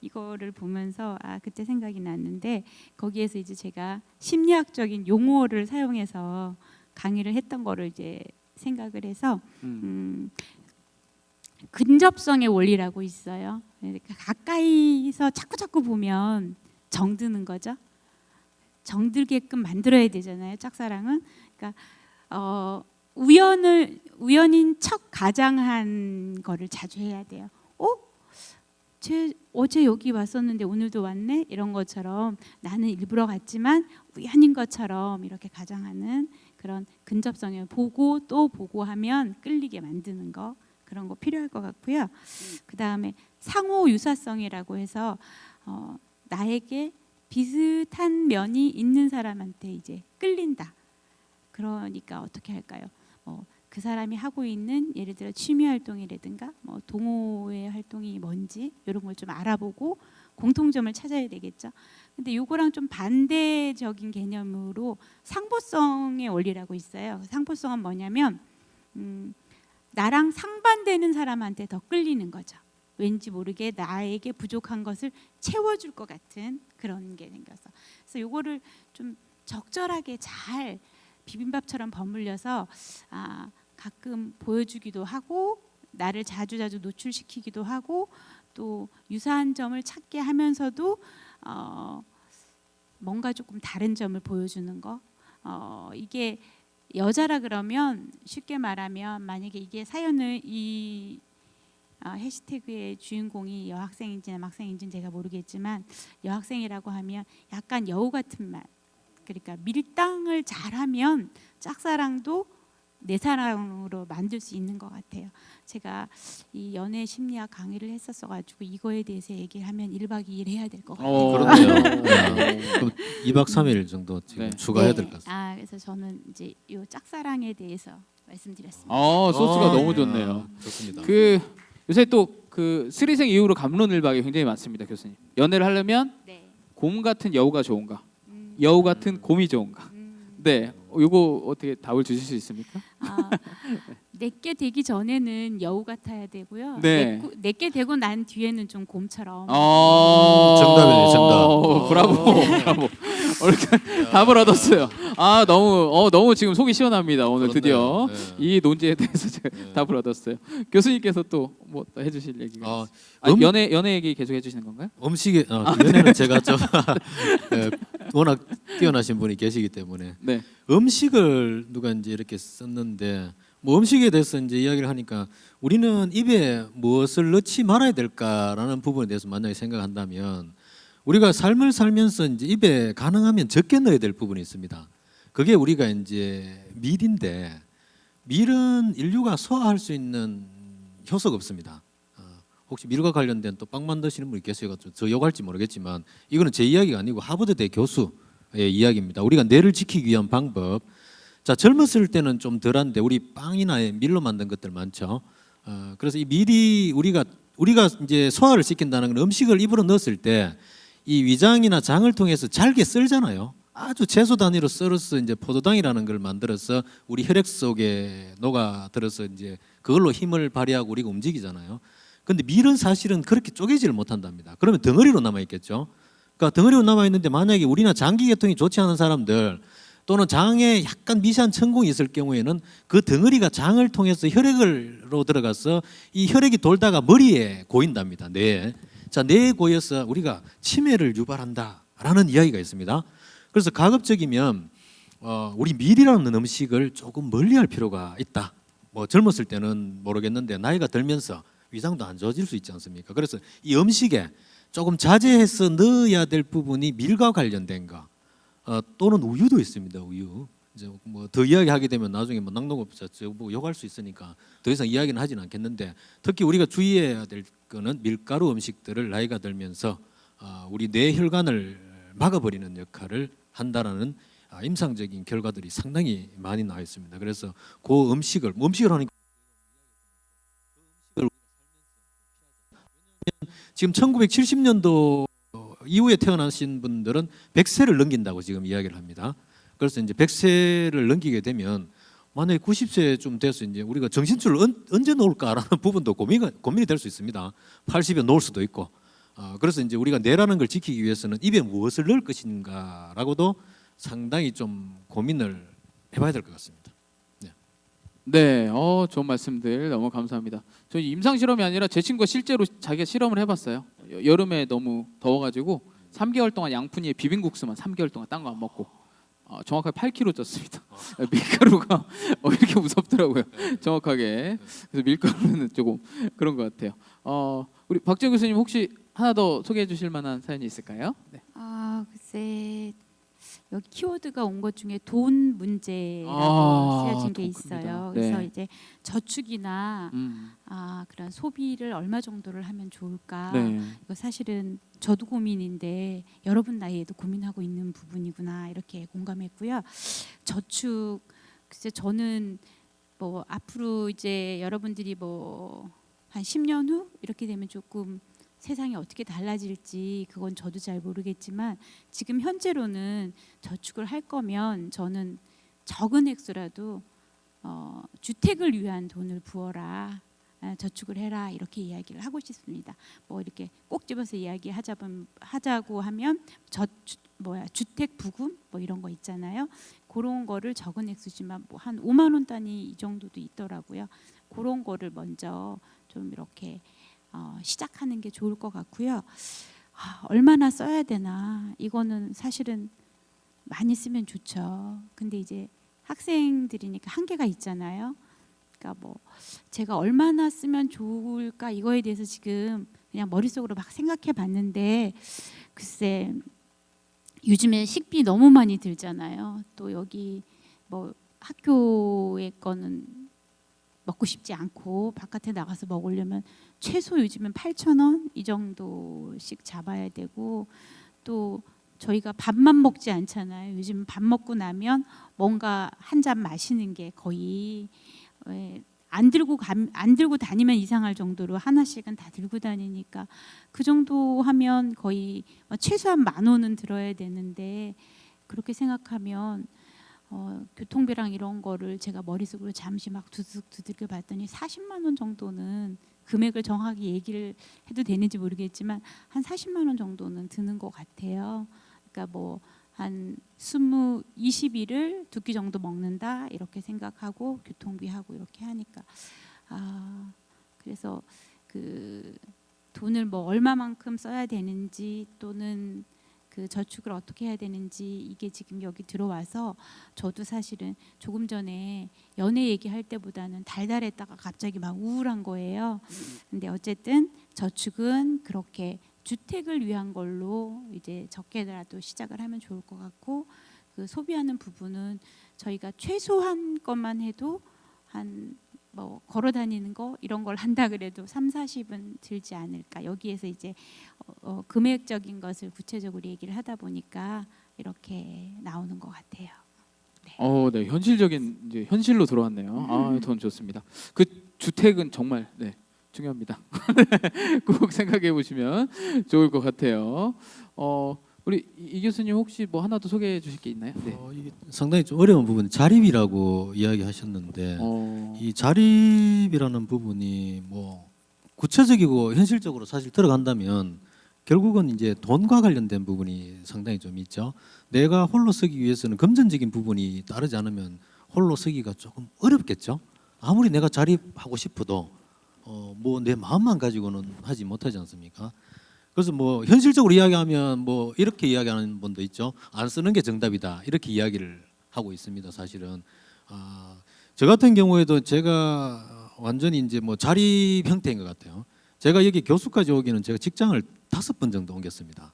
이거를 보면서 그때 생각이 났는데 거기에서 이제 제가 심리학적인 용어를 사용해서 강의를 했던 거를 이제 생각을 해서 근접성의 원리라고 있어요. 그러니까 가까이서 자꾸 보면 정드는 거죠. 정들게끔 만들어야 되잖아요. 짝사랑은. 그러니까 우연인 척 가장한 거를 자주 해야 돼요. 쟤 어제 여기 왔었는데 오늘도 왔네? 이런 것처럼 나는 일부러 갔지만 우연인 것처럼 이렇게 가장하는 그런 근접성을 보고 또 보고 하면 끌리게 만드는 거. 그런 거 필요할 것 같고요. 그 다음에 상호 유사성이라고 해서 나에게 비슷한 면이 있는 사람한테 이제 끌린다. 그러니까 어떻게 할까요? 그 사람이 하고 있는 예를 들어 취미 활동이라든가 동호회 활동이 뭔지 이런 걸 좀 알아보고 공통점을 찾아야 되겠죠. 근데 요거랑 좀 반대적인 개념으로 상보성의 원리라고 있어요. 상보성은 뭐냐면 나랑 상반되는 사람한테 더 끌리는 거죠. 왠지 모르게 나에게 부족한 것을 채워줄 것 같은 그런 게 생겨서. 그래서 요거를 좀 적절하게 잘 비빔밥처럼 버무려서 가끔 보여주기도 하고 나를 자주 노출시키기도 하고 또 유사한 점을 찾게 하면서도 뭔가 조금 다른 점을 보여주는 거. 이게 여자라 그러면 쉽게 말하면 만약에 이게 사연을 이 해시태그의 주인공이 여학생인지 남학생인지는 제가 모르겠지만 여학생이라고 하면 약간 여우 같은 말, 그러니까 밀당을 잘하면 짝사랑도 내 사랑으로 만들 수 있는 것 같아요. 제가 이 연애 심리학 강의를 했었어가지고 이거에 대해서 얘기하면 1박 2일 해야 될 것 같아요. 그렇네요. 그럼 2박 3일 정도 지금 네. 추가해야 될 것 같습니다. 그래서 저는 이제 이 짝사랑에 대해서 말씀드렸습니다. 소스가 너무 좋네요. 좋습니다. 그 요새 또 그 스리생 이후로 갑론을박이 굉장히 많습니다, 교수님. 연애를 하려면 네. 곰 같은 여우가 좋은가, 여우 같은 곰이 좋은가. 네, 이거 어떻게 답을 주실 수 있습니까? 내게 되기 전에는 여우 같아야 되고요. 네. 내게 되고 난 뒤에는 좀 곰처럼. 정답이네요, 정답. 브라보. 이렇게 답을 얻었어요. 너무 지금 속이 시원합니다. 오늘 드디어 그렇네요. 네. 이 논지에 대해서 제가 답을 얻었어요. 교수님께서 또 뭐 해주실 얘기가 연애 얘기 계속 해주시는 건가요? 음식에 연애는 제가 좀 워낙 뛰어나신 분이 계시기 때문에 네. 음식을 누가 이제 이렇게 썼는데 뭐 음식에 대해서 이제 이야기를 하니까 우리는 입에 무엇을 넣지 말아야 될까라는 부분에 대해서 만약에 생각한다면 우리가 삶을 살면서 이제 입에 가능하면 적게 넣어야 될 부분이 있습니다. 그게 우리가 이제 밀인데 밀은 인류가 소화할 수 있는 효소가 없습니다. 혹시 밀과 관련된 또 빵 만드시는 분이 계셔가지고 저 욕할지 모르겠지만 이거는 제 이야기가 아니고 하버드대 교수의 이야기입니다. 우리가 뇌를 지키기 위한 방법. 자, 젊었을 때는 좀 덜한데 우리 빵이나 밀로 만든 것들 많죠. 그래서 이 밀이 우리가 이제 소화를 시킨다는 건 음식을 입으로 넣었을 때 이 위장이나 장을 통해서 잘게 썰잖아요. 아주 채소 단위로 썰어서 이제 포도당이라는 걸 만들어서 우리 혈액 속에 녹아들어서 이제 그걸로 힘을 발휘하고 우리가 움직이잖아요. 근데 밀은 사실은 그렇게 쪼개지를 못한답니다. 그러면 덩어리로 남아 있겠죠. 그러니까 덩어리로 남아 있는데 만약에 우리나 장기 계통이 좋지 않은 사람들 또는 장에 약간 미세한 천공이 있을 경우에는 그 덩어리가 장을 통해서 혈액으로 들어가서 이 혈액이 돌다가 머리에 고인답니다. 뇌에. 자, 뇌에 고여서 우리가 치매를 유발한다라는 이야기가 있습니다. 그래서 가급적이면 우리 밀이라는 음식을 조금 멀리할 필요가 있다. 뭐 젊었을 때는 모르겠는데 나이가 들면서 위장도 안 좋아질 수 있지 않습니까? 그래서 이 음식에 조금 자제해서 넣어야 될 부분이 밀과 관련된 거. 또는 우유도 있습니다. 우유. 이제 뭐 더 이야기하게 되면 나중에 뭐 낙농업자 뭐 욕할 수 있으니까 더 이상 이야기는 하지는 않겠는데 특히 우리가 주의해야 될 거는 밀가루 음식들을 나이가 들면서 우리 뇌혈관을 막아버리는 역할을 한다라는 임상적인 결과들이 상당히 많이 나와 있습니다. 그래서 그 음식을 하니까 지금 1970년도 이후에 태어나신 분들은 100세를 넘긴다고 지금 이야기를 합니다. 그래서 이제 100세를 넘기게 되면 만약에 90세쯤 돼서 이제 우리가 정신줄을 언제 놓을까라는 부분도 고민이 될 수 있습니다. 80에 놓을 수도 있고. 그래서 이제 우리가 뇌라는 걸 지키기 위해서는 입에 무엇을 넣을 것인가라고도 상당히 좀 고민을 해봐야 될 것 같습니다. 네, 좋은 말씀들 너무 감사합니다. 저희 임상 실험이 아니라 제 친구가 실제로 자기가 실험을 해봤어요. 여름에 너무 더워가지고 3개월 동안 양푼이에 비빔국수만 3개월 동안 딴 거 안 먹고 정확하게 8kg 쪘습니다. 밀가루가 이렇게 무섭더라고요. 정확하게. 그래서 밀가루는 조금 그런 것 같아요. 우리 박재현 교수님 혹시 하나 더 소개해 주실 만한 사연이 있을까요? 네. 글쎄 여기 키워드가 온 것 중에 돈 문제라고 쓰여진 게 돈 있어요. 큽니다. 그래서 네. 이제 저축이나 그런 소비를 얼마 정도를 하면 좋을까? 네. 이거 사실은 저도 고민인데 여러분 나이에도 고민하고 있는 부분이구나 이렇게 공감했고요. 저축 글쎄 저는 뭐 앞으로 이제 여러분들이 뭐 한 10년 후 이렇게 되면 조금 세상이 어떻게 달라질지 그건 저도 잘 모르겠지만 지금 현재로는 저축을 할 거면 저는 적은 액수라도 주택을 위한 돈을 부어라. 저축을 해라 이렇게 이야기를 하고 싶습니다. 뭐 이렇게 꼭 집어서 하자고 하면 주택 부금 뭐 이런 거 있잖아요. 그런 거를 적은 액수지만 뭐 한 5만 원 단위 이 정도도 있더라고요. 그런 거를 먼저 좀 이렇게 시작하는 게 좋을 것 같고요. 얼마나 써야 되나 이거는 사실은 많이 쓰면 좋죠. 근데 이제 학생들이니까 한계가 있잖아요. 그러니까 뭐 제가 얼마나 쓰면 좋을까 이거에 대해서 지금 그냥 머릿속으로 막 생각해 봤는데 글쎄 요즘에 식비 너무 많이 들잖아요. 또 여기 뭐 학교에 거는 먹고 싶지 않고 바깥에 나가서 먹으려면 최소 요즘은 8,000원 이 정도씩 잡아야 되고 또 저희가 밥만 먹지 않잖아요. 요즘 밥 먹고 나면 뭔가 한 잔 마시는 게 거의 안 들고 다니면 이상할 정도로 하나씩은 다 들고 다니니까 그 정도 하면 거의 최소한 10,000원은 들어야 되는데 그렇게 생각하면 교통비랑 이런 거를 제가 머릿속으로 잠시 막 두들겨 봤더니 40만 원 정도는 금액을 정확히 얘기를 해도 되는지 모르겠지만 한 40만 원 정도는 드는 것 같아요. 그러니까 뭐 한 20일을 2끼 정도 먹는다 이렇게 생각하고 교통비하고 이렇게 하니까 그래서 그 돈을 뭐 얼마만큼 써야 되는지 또는 그 저축을 어떻게 해야 되는지 이게 지금 여기 들어와서 저도 사실은 조금 전에 연애 얘기할 때보다는 달달했다가 갑자기 막 우울한 거예요. 근데 어쨌든 저축은 그렇게 주택을 위한 걸로 이제 적게라도 시작을 하면 좋을 것 같고 그 소비하는 부분은 저희가 최소한 것만 해도 한 뭐 걸어 다니는 거 이런 걸 한다 그래도 30-40은 들지 않을까. 여기에서 이제 금액적인 것을 구체적으로 얘기를 하다 보니까 이렇게 나오는 것 같아요. 네, 현실적인 이제 현실로 들어왔네요. 돈 좋습니다. 그 주택은 정말 중요합니다. 꼭 생각해 보시면 좋을 것 같아요. 우리 이 교수님 혹시 뭐 하나 더 소개해 주실 게 있나요? 네. 이게 상당히 좀 어려운 부분 자립이라고 이야기하셨는데 이 자립이라는 부분이 뭐 구체적이고 현실적으로 사실 들어간다면 결국은 이제 돈과 관련된 부분이 상당히 좀 있죠. 내가 홀로 서기 위해서는 금전적인 부분이 따르지 않으면 홀로 서기가 조금 어렵겠죠. 아무리 내가 자립하고 싶어도 뭐 내 마음만 가지고는 하지 못하지 않습니까? 그래서 뭐 현실적으로 이야기하면 뭐 이렇게 이야기하는 분도 있죠. 안 쓰는 게 정답이다 이렇게 이야기를 하고 있습니다. 사실은 저 같은 경우에도 제가 완전히 이제 뭐 자립 형태인 것 같아요. 제가 여기 교수까지 오기는 제가 직장을 5번 정도 옮겼습니다.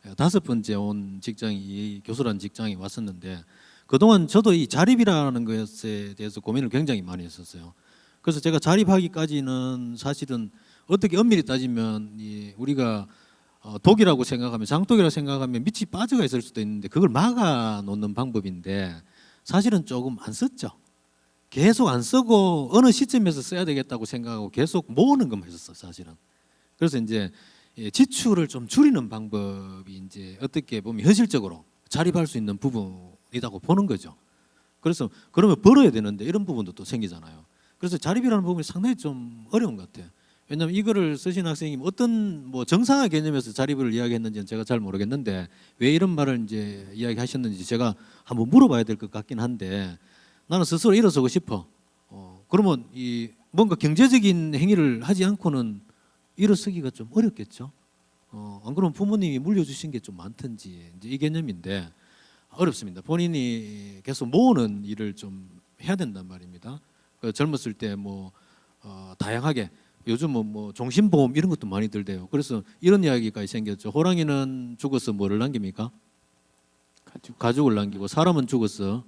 5번째 온 직장이 이 교수라는 직장이 왔었는데 그동안 저도 이 자립이라는 것에 대해서 고민을 굉장히 많이 했었어요. 그래서 제가 자립하기까지는 사실은 어떻게 엄밀히 따지면 우리가 독이라고 생각하면 장독이라고 생각하면 밑이 빠져가 있을 수도 있는데 그걸 막아 놓는 방법인데 사실은 조금 안 썼죠. 계속 안 쓰고 어느 시점에서 써야 되겠다고 생각하고 계속 모으는 것만 했었어 사실은. 그래서 이제 지출을 좀 줄이는 방법이 이제 어떻게 보면 현실적으로 자립할 수 있는 부분이라고 보는 거죠. 그래서 그러면 벌어야 되는데 이런 부분도 또 생기잖아요. 그래서 자립이라는 부분이 상당히 좀 어려운 것 같아요. 왜냐하면 이거를 쓰신 학생이 어떤 뭐 정상화 개념에서 자립을 이야기했는지는 제가 잘 모르겠는데 왜 이런 말을 이제 이야기하셨는지 제가 한번 물어봐야 될 것 같긴 한데 나는 스스로 일어서고 싶어. 그러면 이 뭔가 경제적인 행위를 하지 않고는 일어서기가 좀 어렵겠죠. 안 그러면 부모님이 물려주신 게 좀 많든지 이제 이 개념인데 어렵습니다. 본인이 계속 모으는 일을 좀 해야 된단 말입니다. 젊었을 때 뭐 다양하게 요즘은 뭐 종신보험 이런 것도 많이 들대요. 그래서 이런 이야기가 생겼죠. 호랑이는 죽어서 뭐를 남깁니까? 가죽을 남기고 사람은 죽어서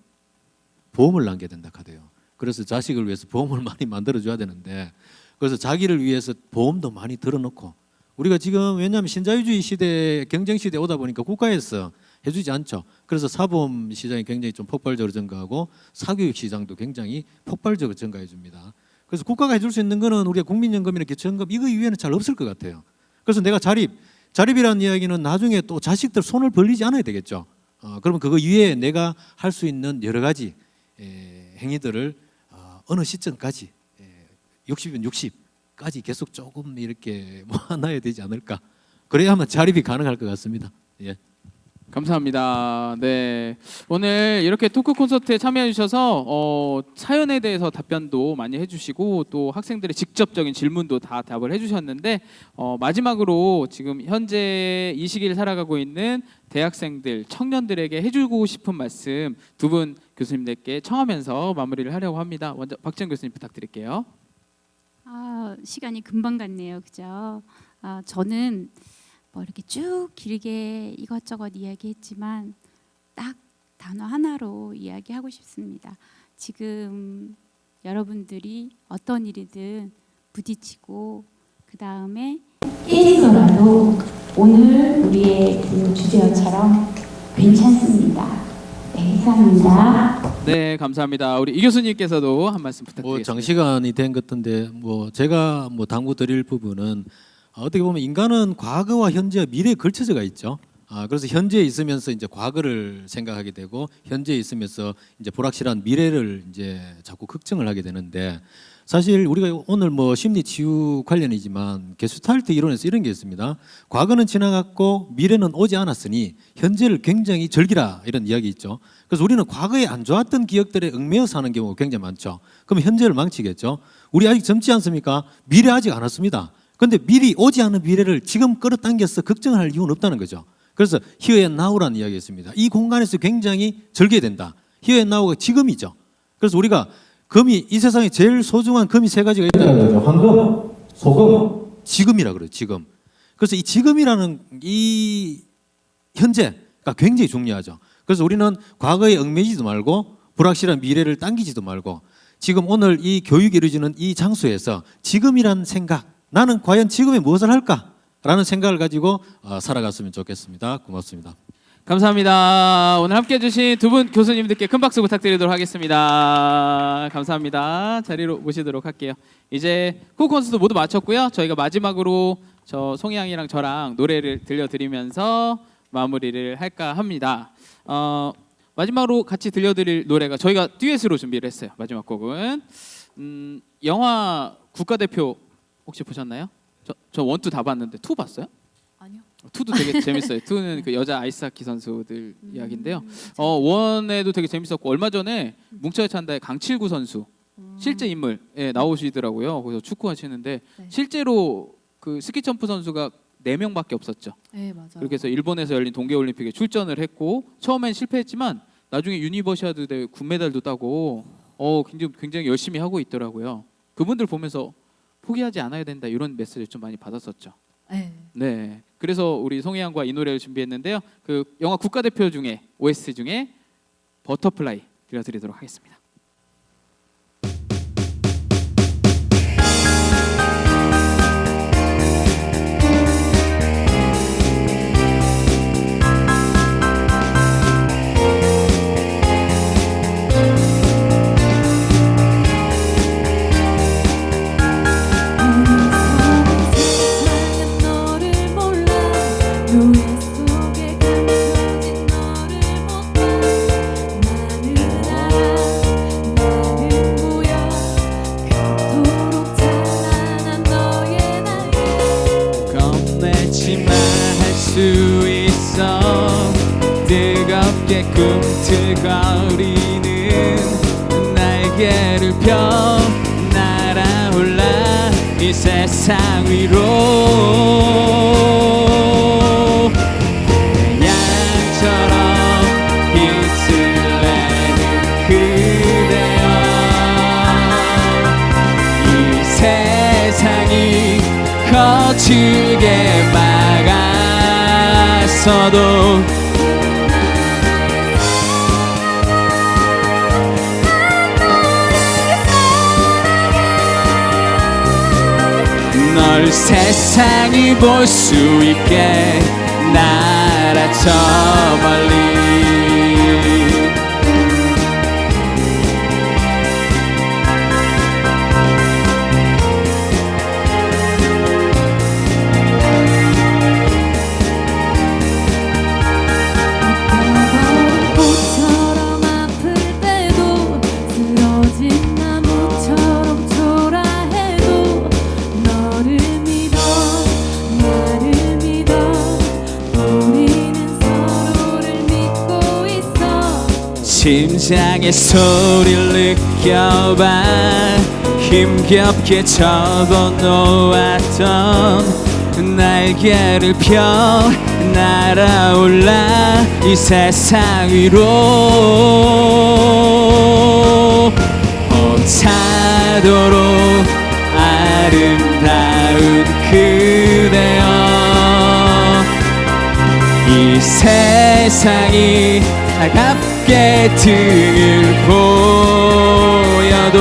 보험을 남겨야 된다 하대요. 그래서 자식을 위해서 보험을 많이 만들어줘야 되는데 그래서 자기를 위해서 보험도 많이 들어놓고 우리가 지금 왜냐하면 신자유주의 시대 경쟁 시대 오다 보니까 국가에서 해주지 않죠. 그래서 사보험 시장이 굉장히 좀 폭발적으로 증가하고 사교육 시장도 굉장히 폭발적으로 증가해 줍니다. 그래서 국가가 해줄 수 있는 거는 우리가 국민연금이나 기초연금 이거 이외에는 잘 없을 것 같아요. 그래서 내가 자립이라는 이야기는 나중에 또 자식들 손을 벌리지 않아야 되겠죠. 그러면 그거 이외에 내가 할 수 있는 여러 가지 행위들을 어느 시점까지 60이면 60까지 계속 조금 이렇게 모아놔야 되지 않을까. 그래야만 자립이 가능할 것 같습니다. 예. 감사합니다. 네, 오늘 이렇게 토크 콘서트에 참여해 주셔서 사연에 대해서 답변도 많이 해주시고 또 학생들의 직접적인 질문도 다 답을 해주셨는데 마지막으로 지금 현재 이 시기를 살아가고 있는 대학생들, 청년들에게 해주고 싶은 말씀 두 분 교수님들께 청하면서 마무리를 하려고 합니다. 먼저 박지원 교수님 부탁드릴게요. 시간이 금방 갔네요, 그죠? 저는 뭐 이렇게 쭉 길게 이것저것 이야기했지만 딱 단어 하나로 이야기하고 싶습니다. 지금 여러분들이 어떤 일이든 부딪히고 그 다음에 깨지더라도 오늘 우리의 그 주제어처럼 괜찮습니다. 네, 감사합니다. 네, 감사합니다. 우리 이 교수님께서도 한 말씀 부탁드리겠습니다. 뭐 장시간이 된 것 같은데 뭐 제가 뭐 당부 드릴 부분은 어떻게 보면 인간은 과거와 현재와 미래에 걸쳐져가 있죠. 그래서 현재에 있으면서 이제 과거를 생각하게 되고 현재에 있으면서 이제 불확실한 미래를 이제 자꾸 걱정을 하게 되는데 사실 우리가 오늘 뭐 심리 치유 관련이지만 게슈탈트 이론에서 이런 게 있습니다. 과거는 지나갔고 미래는 오지 않았으니 현재를 굉장히 즐기라 이런 이야기 있죠. 그래서 우리는 과거에 안 좋았던 기억들에 얽매여 사는 경우가 굉장히 많죠. 그럼 현재를 망치겠죠. 우리 아직 젊지 않습니까? 미래 아직 안 왔습니다. 그런데 미리 오지 않은 미래를 지금 끌어당겨서 걱정할 이유는 없다는 거죠. 그래서 here and now라는 이야기가 있습니다. 이 공간에서 굉장히 즐겨야 된다. here and now가 지금이죠. 그래서 우리가 금이 이 세상에 제일 소중한 금이 세 가지가 있다는 거죠. 황금, 소금, 지금이라 그래요. 지금. 그래서 이 지금이라는 이 현재가 굉장히 중요하죠. 그래서 우리는 과거에 얽매이지도 말고 불확실한 미래를 당기지도 말고 지금 오늘 이 교육이 이루어지는 이 장소에서 지금이란 생각 나는 과연 지금에 무엇을 할까라는 생각을 가지고 살아갔으면 좋겠습니다. 고맙습니다. 감사합니다. 오늘 함께해 주신 두 분 교수님들께 큰 박수 부탁드리도록 하겠습니다. 감사합니다. 자리로 모시도록 할게요. 이제 후 콘서트 모두 마쳤고요. 저희가 마지막으로 저 송이양이랑 저랑 노래를 들려드리면서 마무리를 할까 합니다. 마지막으로 같이 들려드릴 노래가 저희가 듀엣으로 준비를 했어요. 마지막 곡은 영화 국가대표 혹시 보셨나요? 저 원투 다 봤는데 투 봤어요? 아니요. 2도 되게 재밌어요. 2는 그 여자 아이스하키 선수들 이야기인데요. 원에도 되게 재밌었고 얼마 전에 뭉쳐야 찬다의 강칠구 선수 실제 인물 나오시더라고요. 거기서 축구하시는데 네. 실제로 그 스키 점프 선수가 4명밖에 없었죠. 네, 맞아요. 그렇게 해서 일본에서 열린 동계올림픽에 출전을 했고 처음엔 실패했지만 나중에 유니버시아드 대회 금메달도 따고 굉장히 열심히 하고 있더라고요. 그분들 보면서 포기하지 않아야 된다 이런 메시지를 좀 많이 받았었죠. 네. 네, 그래서 우리 송혜양과 이 노래를 준비했는데요. 그 영화 국가대표 중에 OST 중에 버터플라이 들려드리도록 하겠습니다. 수 있어 뜨겁게 꿈틀거리는 날개를 펴 날아올라 이 세상 위로 태양처럼 빛을 내는 그대여 이 세상이 거칠게 막았어도 널 세상이 볼 수 있게 날아 저 멀리 심장의 소리를 느껴봐 힘겹게 접어놓았던 날개를 펴 날아올라 이 세상 위로 벅차도록 아름다운 그대여 이 세상이 차갑게 등을 보여도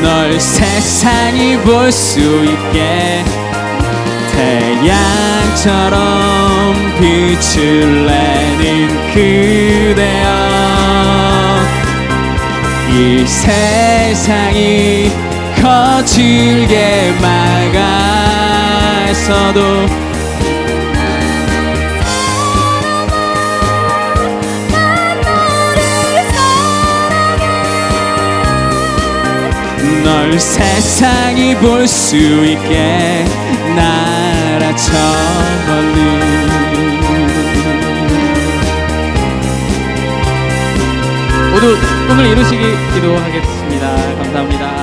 널 세상이 볼 수 있게 태양처럼 빛을 내는 그대여 이 세상이 거칠게 막았어도 널 세상이 볼 수 있게 날아 저 멀리 모두 꿈을 이루시기 기도하겠습니다. 감사합니다.